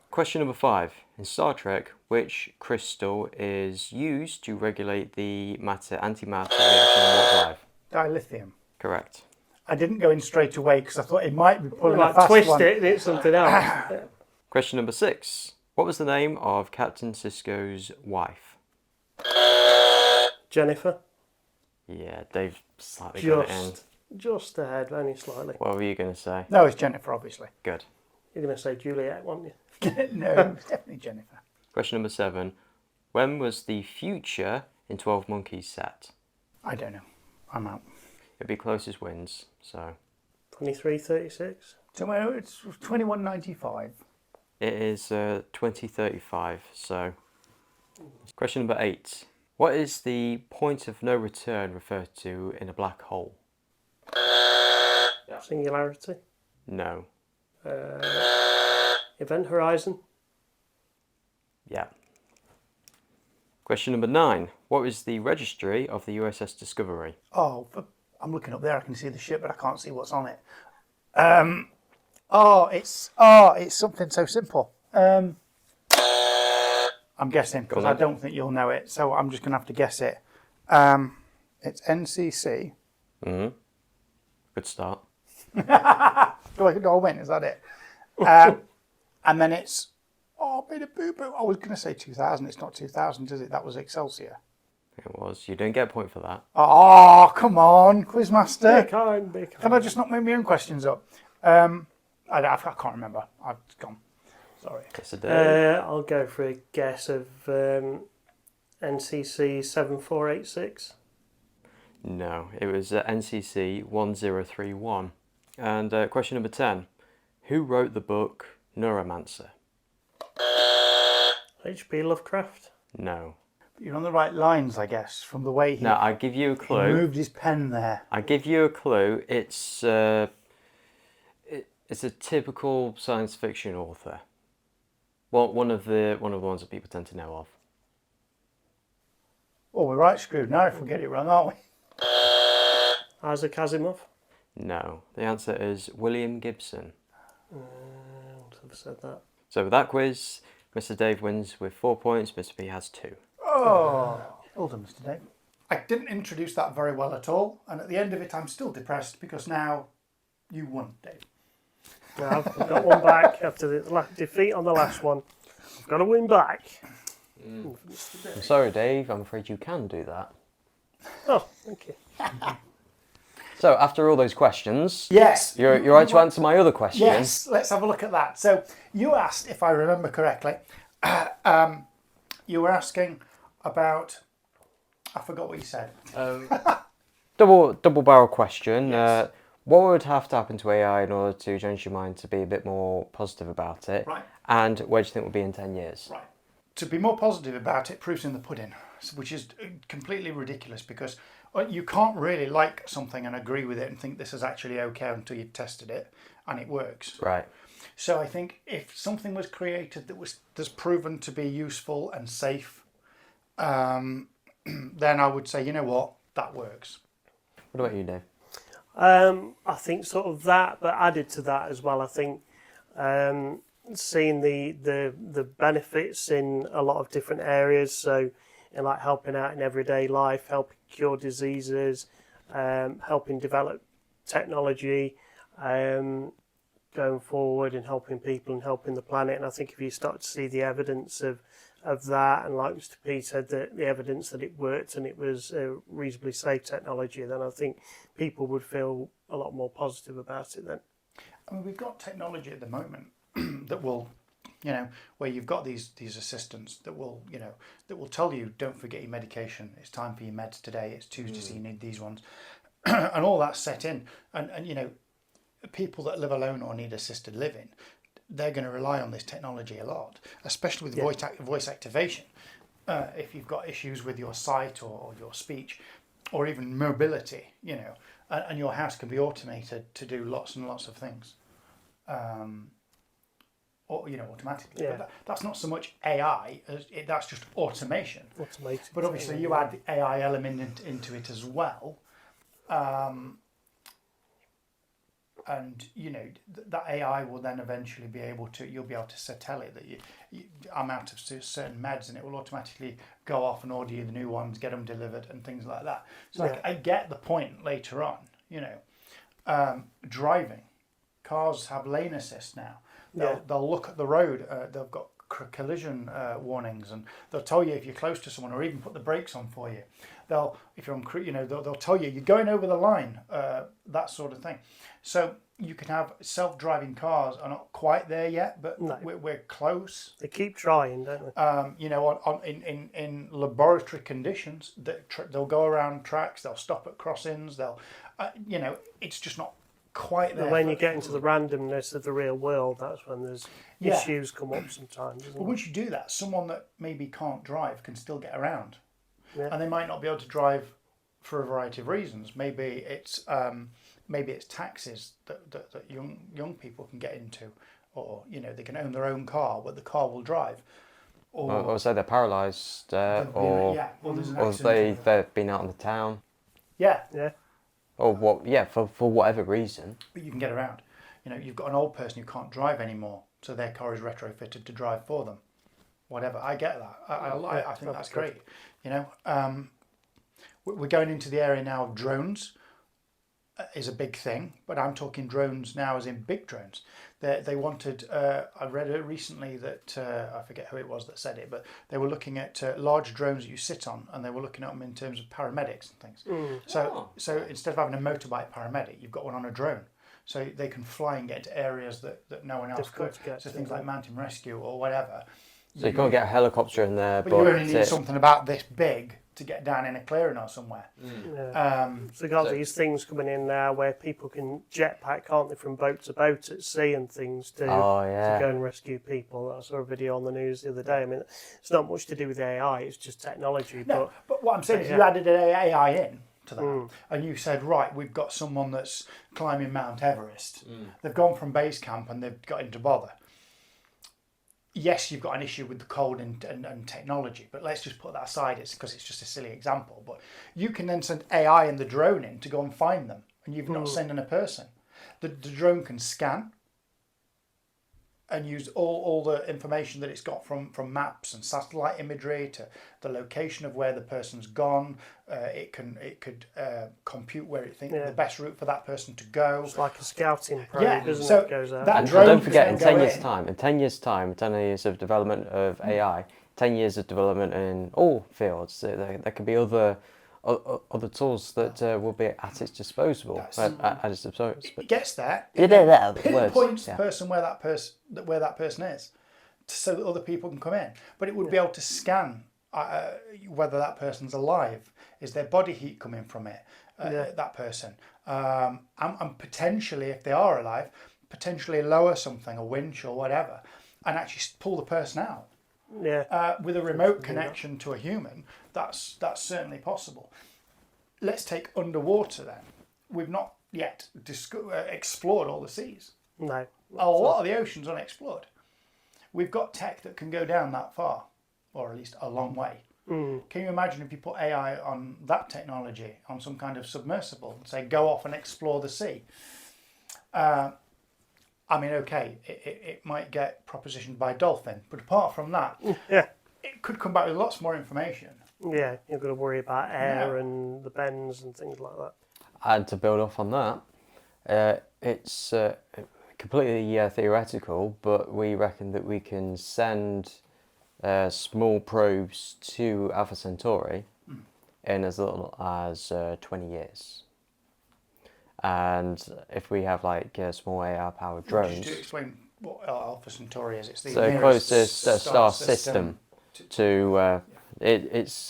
Question number 5. In Star Trek, which crystal is used to regulate the antimatter reaction in warp drive? Dilithium. Correct. I didn't go in straight away because I thought it might be pulling a Like fast twist one. it and it's something else. Question number 6. What was the name of Captain Sisko's wife? Jennifer. Yeah, Dave slightly got it in. Just ahead, only slightly. What were you going to say? No, it's Jennifer, obviously. Good. You're going to say Juliet, weren't you? No, it's definitely Jennifer. Question number 7. When was the future in 12 Monkeys set? I don't know. I'm out. It'd be closest wins, so... 2336. So it's 2195. It is 2035, so... Question number 8. What is the point of no return referred to in a black hole? Singularity. No. Event horizon. Yeah. Question number 9. What was the registry of the USS Discovery? Oh, I'm looking up there. I can see the ship, but I can't see what's on it. It's something so simple. I'm guessing because I don't think you'll know it, so I'm just going to have to guess it. It's NCC. Mm-hmm. Good start. Do I win? Is that it? And then it's made a boo boo. I was going to say 2000. It's not 2000, is it? That was Excelsior. It was. You don't get a point for that. Oh, come on, Quizmaster. Be kind. Can I just not make my own questions up? I can't remember. I've gone. Sorry. Yes, I did. I'll go for a guess of NCC 7486. No, it was NCC 1031. And question number 10. Who wrote the book Neuromancer? H.P. Lovecraft. No. You're on the right lines, I guess, from the way he, No, I give you a he clue. moved his pen there. I give you a clue. It's a typical science fiction author. Well, one of the ones that people tend to know of. Oh, we're right screwed now if we get it wrong, aren't we? Isaac Asimov. No. The answer is William Gibson. I would have said that. So with that quiz, Mr. Dave wins with 4 points. Mr. P has 2. Oh, well done, Mr. Dave. I didn't introduce that very well at all, and at the end of it, I'm still depressed because now you won, Dave. Yeah, I've got one back after the defeat on the last one. I've got to win back. I'm sorry, Dave. I'm afraid you can do that. Oh, thank you. So after all those questions, Yes. you're right to answer my other question. Yes, let's have a look at that. So you asked, if I remember correctly, you were asking about, I forgot what you said. Double barrel question. Yes. What would have to happen to AI in order to change your mind to be a bit more positive about it? Right. And where do you think we'll be in 10 years? Right. To be more positive about it, proof's in the pudding, which is completely ridiculous because you can't really like something and agree with it and think this is actually okay until you've tested it and it works. Right. So I think if something was created that's proven to be useful and safe, then I would say, you know what, that works. What about you, Dave? I think sort of that, but added to that as well, I think seeing the benefits in a lot of different areas. So, in like helping out in everyday life, helping cure diseases, helping develop technology, going forward and helping people and helping the planet. And I think if you start to see the evidence of that, and like Mr. P said, the evidence that it worked and it was a reasonably safe technology, then I think people would feel a lot more positive about it then. I mean, we've got technology at the moment that will, where you've got these assistants that will tell you, don't forget your medication. It's time for your meds today. It's Tuesday, so you need these ones, and all that's set in. And people that live alone or need assisted living, they're going to rely on this technology a lot, especially with voice activation. If you've got issues with your sight or your speech, or even mobility, and your house can be automated to do lots and lots of things. Automatically. Yeah. But that's not so much AI, that's just automation. Automated. But obviously you add the AI element into it as well. And that AI will then eventually be able to, you'll be able to tell it that I'm out of certain meds, and it will automatically go off and order you the new ones, get them delivered and things like that. So I get the point later on, driving. Cars have lane assist now. They'll look at the road. They've got collision warnings, and they'll tell you if you're close to someone, or even put the brakes on for you. If you're on, they'll tell you you're going over the line, that sort of thing. So you can have self-driving cars. Are not quite there yet, but No. we're close. They keep trying, don't they? In laboratory conditions, they'll go around tracks, they'll stop at crossings, it's just not quite there. But when you get into the randomness of the real world, that's when there's Yeah. issues come up sometimes. Isn't But once you do that, someone that maybe can't drive can still get around, Yeah. and they might not be able to drive for a variety of reasons. Maybe it's taxis that young people can get into, or they can own their own car, but the car will drive. Or say they're paralysed, or there's an or accident. they've been out in the town, Yeah, Yeah. or what? Yeah, for whatever reason. but you can get around. You've got an old person who can't drive anymore, so their car is retrofitted to drive for them. Whatever, I get that. I think that's great. We're going into the area now of drones. Is a big thing, but I'm talking drones now as in big drones. They wanted, I read it recently that, I forget who it was that said it, but they were looking at large drones that you sit on, and they were looking at them in terms of paramedics and things. So instead of having a motorbike paramedic, you've got one on a drone. So they can fly and get into areas that no one else Difficult could. to get So to, things like mountain rescue or whatever. So you can't get a helicopter in there, But you only need something about this big to get down in a clearing or somewhere. Yeah. So you've got these things coming in now where people can jetpack, can't they, from boat to boat at sea and things to go and rescue people. I saw a video on the news the other day. I mean, it's not much to do with AI, it's just technology. No, but what I'm saying is you added an AI in to that, and you said, right, we've got someone that's climbing Mount Everest. They've gone from base camp and they've got into bother. Yes, you've got an issue with the cold and technology, but let's just put that aside. It's because it's just a silly example. But you can then send AI and the drone in to go and find them, and you've not sending a person. The drone can scan and use all the information that it's got from maps and satellite imagery to the location of where the person's gone. It could compute where it thinks the best route for that person to go. It's like a scouting probe, isn't so it? Goes out. that And drone don't forget, can in go 10 years' time, 10 years of development of AI, 10 years of development in all fields, there could be other tools that will be at its disposal. At its disposal. It gets there. Pinpoints the person where that person is, so that other people can come in. But it would be able to scan whether that person's alive. Is there body heat coming from it? That person, and potentially, if they are alive, potentially lower something, a winch or whatever, and actually pull the person out. Yeah. With a remote connection to a human, that's certainly possible. Let's take underwater then. We've not yet explored all the seas. No. A lot of the ocean's unexplored. We've got tech that can go down that far, or at least a long way. Can you imagine if you put AI on that technology, on some kind of submersible, and say, go off and explore the sea? I mean, okay, it might get propositioned by a dolphin, but apart from that, it could come back with lots more information. Yeah, you've got to worry about air and the bends and things like that. And to build off on that, it's completely theoretical, but we reckon that we can send small probes to Alpha Centauri in as little as 20 years. And if we have like small AI-powered drones, Just to explain what Alpha Centauri is, it's the so nearest closest star system to it's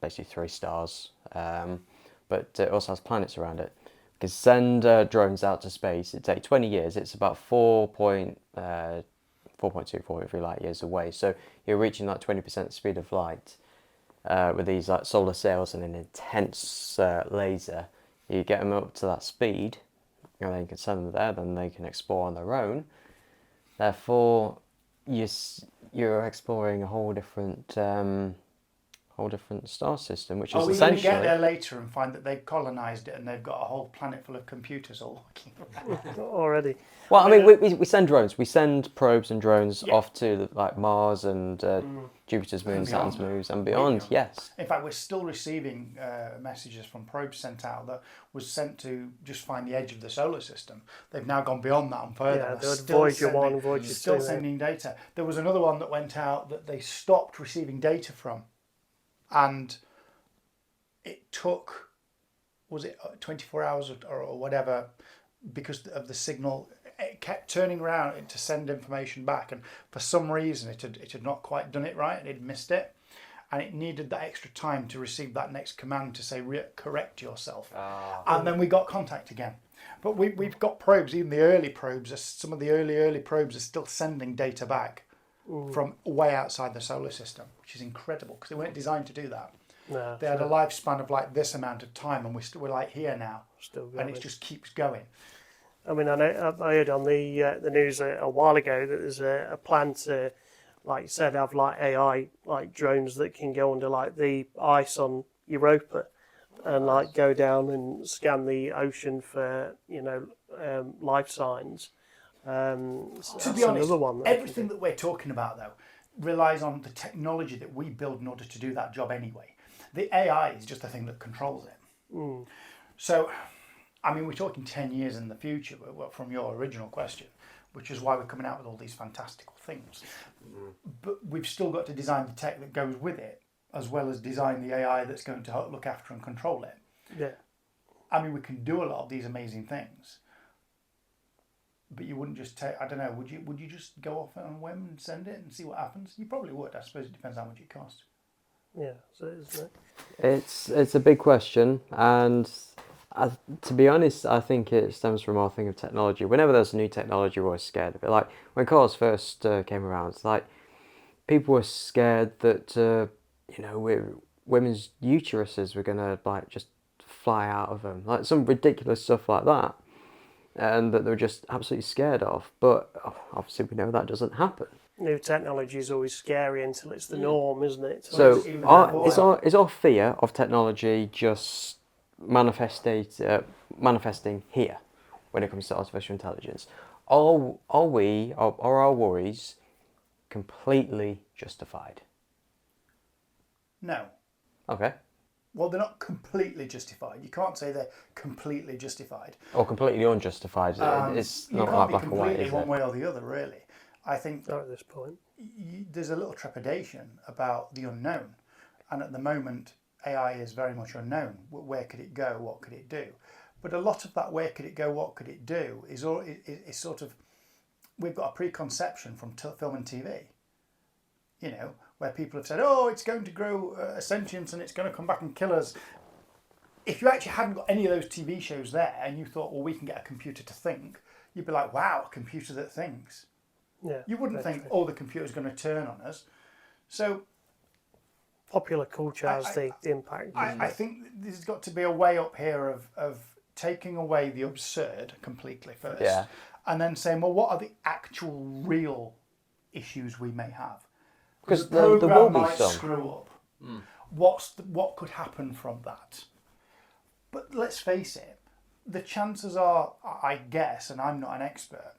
basically 3 stars, but it also has planets around it. You can send drones out to space. It takes 20 years. It's about 4.243 light years away. So you're reaching like 20% speed of light with these like solar sails and an intense laser. You get them up to that speed, and then you can send them there. Then they can explore on their own. Therefore, you're exploring a whole different whole different star system, which Are is we going to essentially. get there later and find that they've colonised it and they've got a whole planet full of computers all working around? Already. Well, I mean, we send drones. We send probes and drones Yeah. off to like Mars and Jupiter's moon, And Saturn's beyond. moons, and Way beyond. beyond. Yes. In fact, we're still receiving messages from probes sent out that was sent to just find the edge of the solar system. They've now gone beyond that and further. Yeah, They're there was still Voyager 1 sending- and Voyager 2. Still yeah. sending data. There was another one that went out that they stopped receiving data from, and it took, was it 24 hours or whatever, because of the signal. It kept turning around to send information back, and for some reason it had not quite done it right, and it missed it, and it needed that extra time to receive that next command to say correct yourself. And then we got contact again. But we've got probes, even the early probes, some of the early probes are still sending data back from way outside the solar system, which is incredible because they weren't designed to do that. No, They had a lifespan of like this amount of time, and we're like here now, still and going. it just keeps going. I mean, I heard on the news a while ago that there's a plan to, like you said, have like AI like drones that can go under like the ice on Europa, and like go down and scan the ocean for life signs. To be honest, everything that we're talking about though relies on the technology that we build in order to do that job anyway. The AI is just the thing that controls it. So, I mean, we're talking 10 years in the future from your original question, which is why we're coming out with all these fantastical things. But we've still got to design the tech that goes with it, as well as design the AI that's going to look after and control it. Yeah. I mean, we can do a lot of these amazing things, but you wouldn't just take, I don't know, would you just go off on a whim and send it and see what happens? You probably would. I suppose it depends how much it costs. Yeah, so isn't it? It's a big question, and to be honest, I think it stems from our thing of technology. Whenever there's a new technology, we're always scared of it. Like when cars first came around, it's like people were scared that women's uteruses were gonna like just fly out of them, like some ridiculous stuff like that, and that they were just absolutely scared of. But obviously, we know that doesn't happen. New technology is always scary until it's the norm, isn't it? So even is our fear of technology just manifesting here when it comes to artificial intelligence? Are our worries completely justified? No. Okay. Well, they're not completely justified. You can't say they're completely justified. Or completely unjustified. It's You not can't like be black and white, completely is one it? way or the other, really. I think Not at this point. there's a little trepidation about the unknown. And at the moment, AI is very much unknown. Where could it go? What could it do? But a lot of that where could it go, what could it do is sort of, we've got a preconception from film and TV, where people have said, oh, it's going to grow a sentience and it's going to come back and kill us. If you actually hadn't got any of those TV shows there and you thought, well, we can get a computer to think, you'd be like, wow, a computer that thinks. Yeah. You wouldn't think, oh, the computer's going to turn on us. So Popular culture has the impact. I think there's got to be a way up here of taking away the absurd completely first. Yeah. And then saying, well, what are the actual real issues we may have? Because the there will program be might some. screw up. What could happen from that? But let's face it, the chances are, I guess, and I'm not an expert,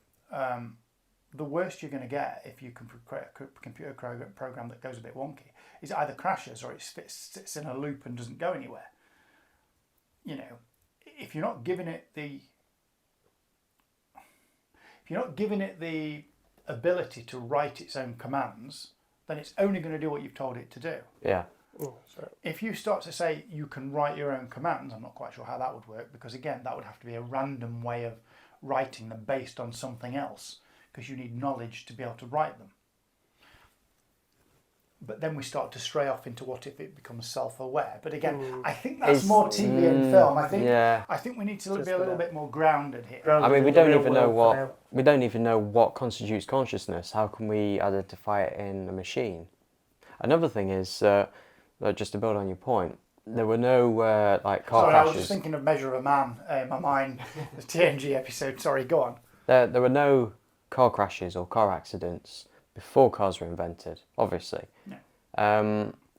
the worst you're going to get if you can create a computer program that goes a bit wonky is it either crashes or it sits in a loop and doesn't go anywhere. If you're not giving it the ability to write its own commands, then it's only going to do what you've told it to do. Yeah. If you start to say you can write your own commands, I'm not quite sure how that would work, because again, that would have to be a random way of writing them based on something else, because you need knowledge to be able to write them. But then we start to stray off into what if it becomes self-aware. But again, I think that's more TV and film. I think we need to be a little bit more grounded here. I mean, we don't even know what constitutes consciousness. How can we identify it in a machine? Another thing is, just to build on your point, there were no car Sorry, crashes. I was just thinking of Measure of a Man in my mind, the TNG episode. Sorry, go on. There were no car crashes or car accidents before cars were invented, obviously. No.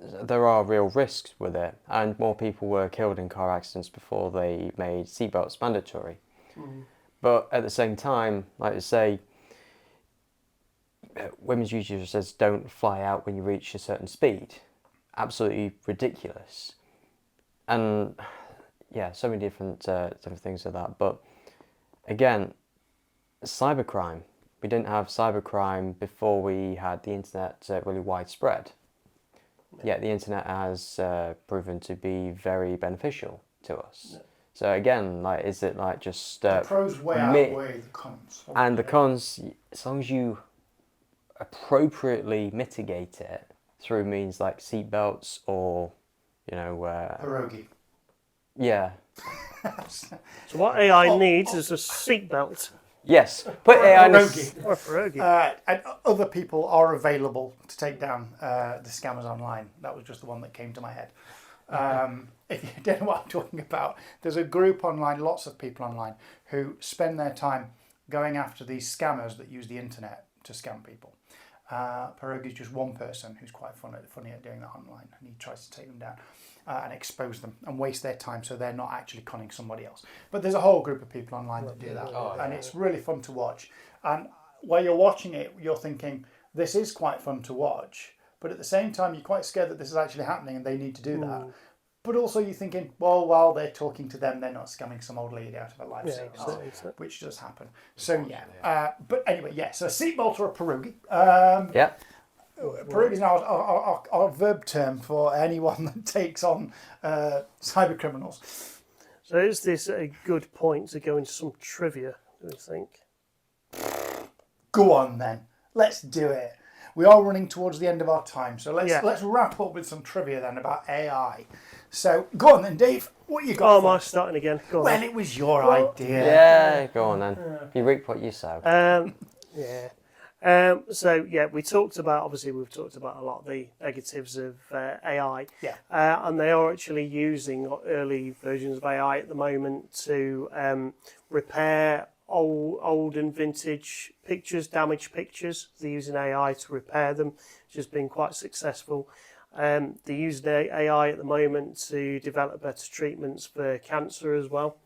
there are real risks with it, and more people were killed in car accidents before they made seatbelts mandatory. But at the same time, like I say, women's usually says don't fly out when you reach a certain speed. Absolutely ridiculous. And yeah, so many different things like that. But again, cybercrime. We didn't have cybercrime before we had the internet really widespread. Yet the internet has proven to be very beneficial to us. Yeah. So again, like, is it like just the pros way outweigh the cons? And the cons, as long as you appropriately mitigate it through means like seatbelts or, pierogi. Yeah. So what AI needs is a seatbelt. Yes, put AI in or a pierogi. And other people are available to take down the scammers online. That was just the one that came to my head. If you don't know what I'm talking about, there's a group online, lots of people online, who spend their time going after these scammers that use the internet to scam people. Pierogi is just one person who's quite funny at doing that online, and he tries to take them down and expose them and waste their time so they're not actually conning somebody else. But there's a whole group of people online that do that, and it's really fun to watch. And while you're watching it, you're thinking, this is quite fun to watch, but at the same time, you're quite scared that this is actually happening and they need to do that. But also you're thinking, well, while they're talking to them, they're not scamming some old lady out of a life savings, which does happen. So but anyway, so a seatbelt or a pierogi. Pierogi is now our verb term for anyone that takes on cyber criminals. So is this a good point to go into some trivia, do you think? Go on then, let's do it. We are running towards the end of our time, so let's wrap up with some trivia then about AI. So go on then, Dave. What you got? Oh, am I starting again? Go on. Well, it was your idea. Yeah, go on then. You reap what you sow. We've talked about a lot of the negatives of AI. Yeah. And they are actually using early versions of AI at the moment to repair old and vintage pictures, damaged pictures. They're using AI to repair them, which has been quite successful. They're using AI at the moment to develop better treatments for cancer as well.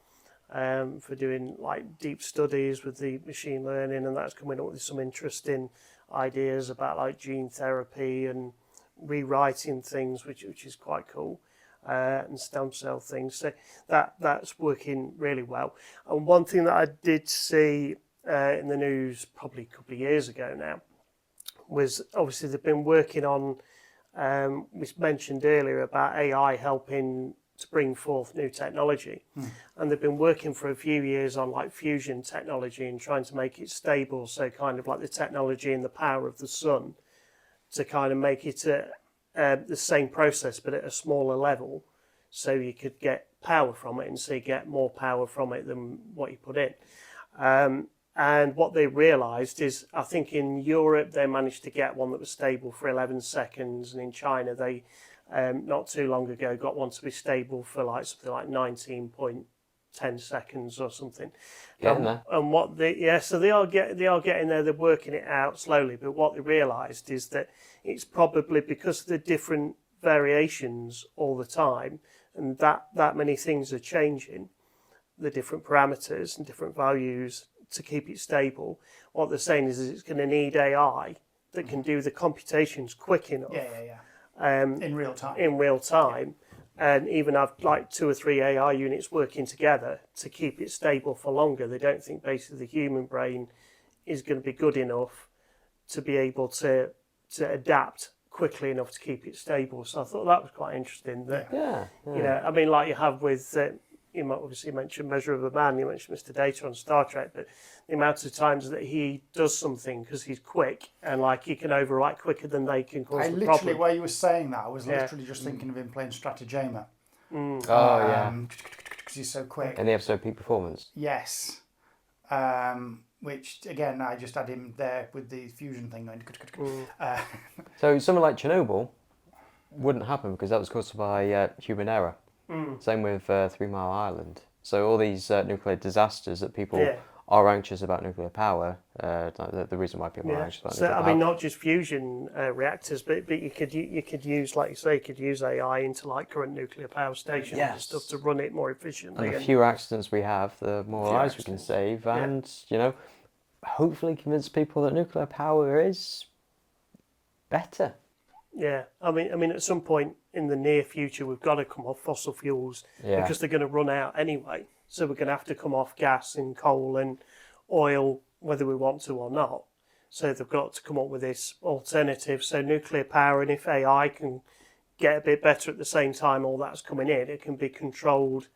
For doing like deep studies with the machine learning, and that's coming up with some interesting ideas about like gene therapy and rewriting things, which is quite cool, and stem cell things. So that's working really well. And one thing that I did see in the news probably a couple of years ago now was obviously they've been working on. We mentioned earlier about AI helping to bring forth new technology, and they've been working for a few years on like fusion technology and trying to make it stable, so kind of like the technology and the power of the sun to kind of make it the same process but at a smaller level, so you could get power from it, and so you get more power from it than what you put in. And what they realised is, I think in Europe they managed to get one that was stable for 11 seconds, and in China they not too long ago got one to be stable for like something like 19.10 seconds or something. Getting there. And what so they are getting there. They're working it out slowly. But what they realised is that it's probably because of the different variations all the time, and that many things are changing, the different parameters and different values to keep it stable. What they're saying is it's going to need AI that can do the computations quick enough. In real time. And even have like 2 or 3 AI units working together to keep it stable for longer. They don't think basically the human brain is going to be good enough to be able to adapt quickly enough to keep it stable. So I thought that was quite interesting. That I mean, like you have with you might obviously mention Measure of a Man, you mentioned Mr. Data on Star Trek, but the amount of times that he does something because he's quick and like he can overwrite quicker than they can cause the problem. While you were saying that, I was literally just thinking of him playing Stratagema. Because he's so quick. In the episode Peak Performance. Yes. Which again, I just had him there with the fusion thing going. So something like Chernobyl wouldn't happen because that was caused by human error. Same with 3 Mile Island. So all these nuclear disasters that people are anxious about nuclear power, the reason why people are anxious about nuclear power. I mean, not just fusion reactors, but you could use, like you say, you could use AI into like current nuclear power stations and stuff to run it more efficiently. And the fewer accidents we have, the more lives we can save, and you know, hopefully convince people that nuclear power is better. Yeah, I mean, at some point in the near future, we've got to come off fossil fuels because they're going to run out anyway. So we're going to have to come off gas and coal and oil, whether we want to or not. So they've got to come up with this alternative. So nuclear power, and if AI can get a bit better at the same time, all that's coming in, it can be controlled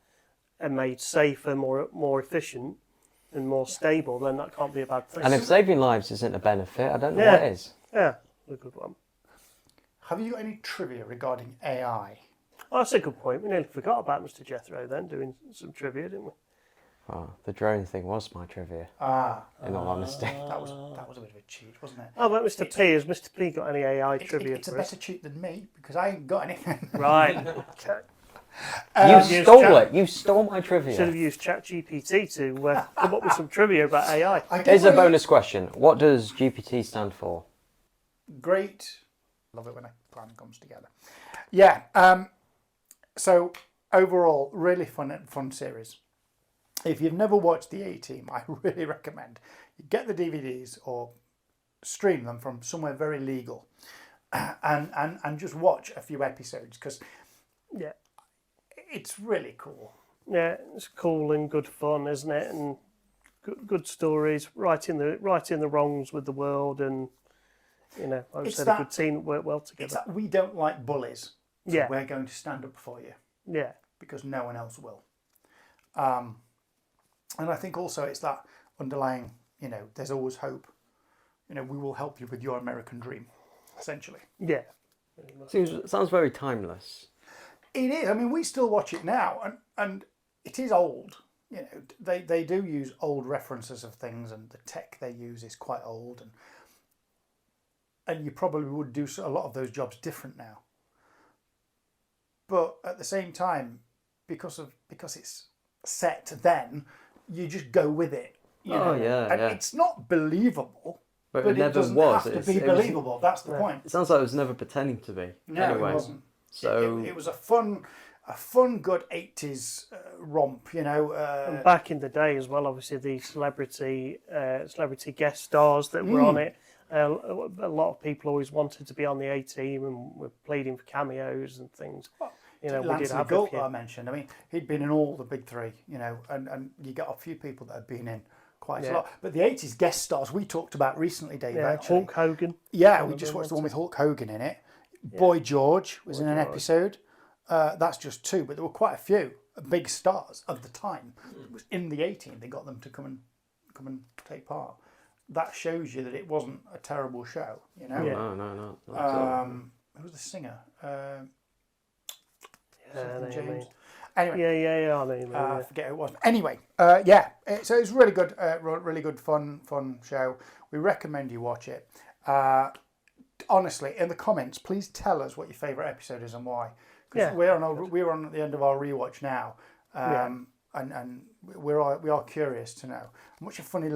and made safer, more efficient, and more stable. Then that can't be a bad thing. And if saving lives isn't a benefit, I don't know what is. Yeah, a good one. Have you got any trivia regarding AI? Oh, that's a good point. We nearly forgot about Mr. Jethro then, doing some trivia, didn't we? Oh, the drone thing was my trivia. In all honesty, That was a bit of a cheat, wasn't it? Oh, but Mr. P, has Mr. P got any AI trivia It's a for us? better cheat than me because I ain't got anything. Right. Okay. You stole it. You stole my trivia. Should have used ChatGPT to come up with some trivia about AI. Here's a bonus question. What does GPT stand for? Great. Love it when a plan comes together. Yeah. So overall, really fun series. If you've never watched the A-Team, I really recommend you get the DVDs or stream them from somewhere very legal, and just watch a few episodes because it's really cool. Yeah, it's cool and good fun, isn't it? And good stories, righting the wrongs with the world, and you know, I said a good team that work well together. It's that we don't like bullies, so we're going to stand up for you. Yeah, because no one else will. And I think also it's that underlying, you know, there's always hope. You know, we will help you with your American dream, essentially. Yeah. Sounds very timeless. It is. I mean, we still watch it now, and it is old. You know, they do use old references of things, and the tech they use is quite old, and you probably would do a lot of those jobs different now. But at the same time, because it's set then, you just go with it. You know? And it's not believable, but it never doesn't was. have to be believable. That's the point. It sounds like it was never pretending to be. No, anyway, it wasn't. So it was a fun, good 80s romp. You know. And back in the day as well, obviously the celebrity guest stars that were on it. A lot of people always wanted to be on the A-Team and were pleading for cameos and things. Well, you know, Lance we did have Galt I mentioned. I mean, he'd been in all the big three, you know, and you got a few people that have been in quite a lot. But the 80s guest stars we talked about recently, Dave, actually. Hulk Hogan. Yeah, we just watched the one with Hulk Hogan in it. Boy George was in an episode. That's just two, but there were quite a few big stars of the time. It was in the A-Team. They got them to come and take part. That shows you that it wasn't a terrible show, you know. No. Who was the singer? James. Anyway, I mean, I forget who it was. Anyway, so it's really good, really good, fun show. We recommend you watch it. Honestly, in the comments, please tell us what your favourite episode is and why. Because we're on at the end of our rewatch now, and we are curious to know. And what's your funny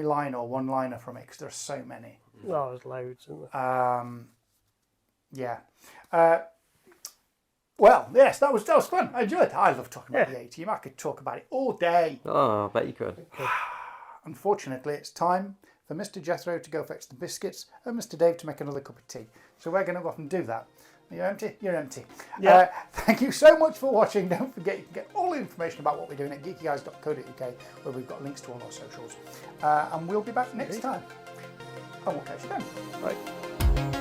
line or one-liner from it? Because there are so many. Oh, there's loads, isn't there? Well, yes, that was fun. I enjoyed it. I love talking about the A-Team. I could talk about it all day. Oh, I bet you could. Unfortunately, it's time for Mr. Jethro to go fetch the biscuits and Mr. Dave to make another cup of tea. So we're going to go off and do that. Are you empty? You're empty. Yeah. Thank you so much for watching. Don't forget, you can get all the information about what we're doing at geekyguys.co.uk, where we've got links to all our socials. And we'll be back next time. And we'll catch you then. Right.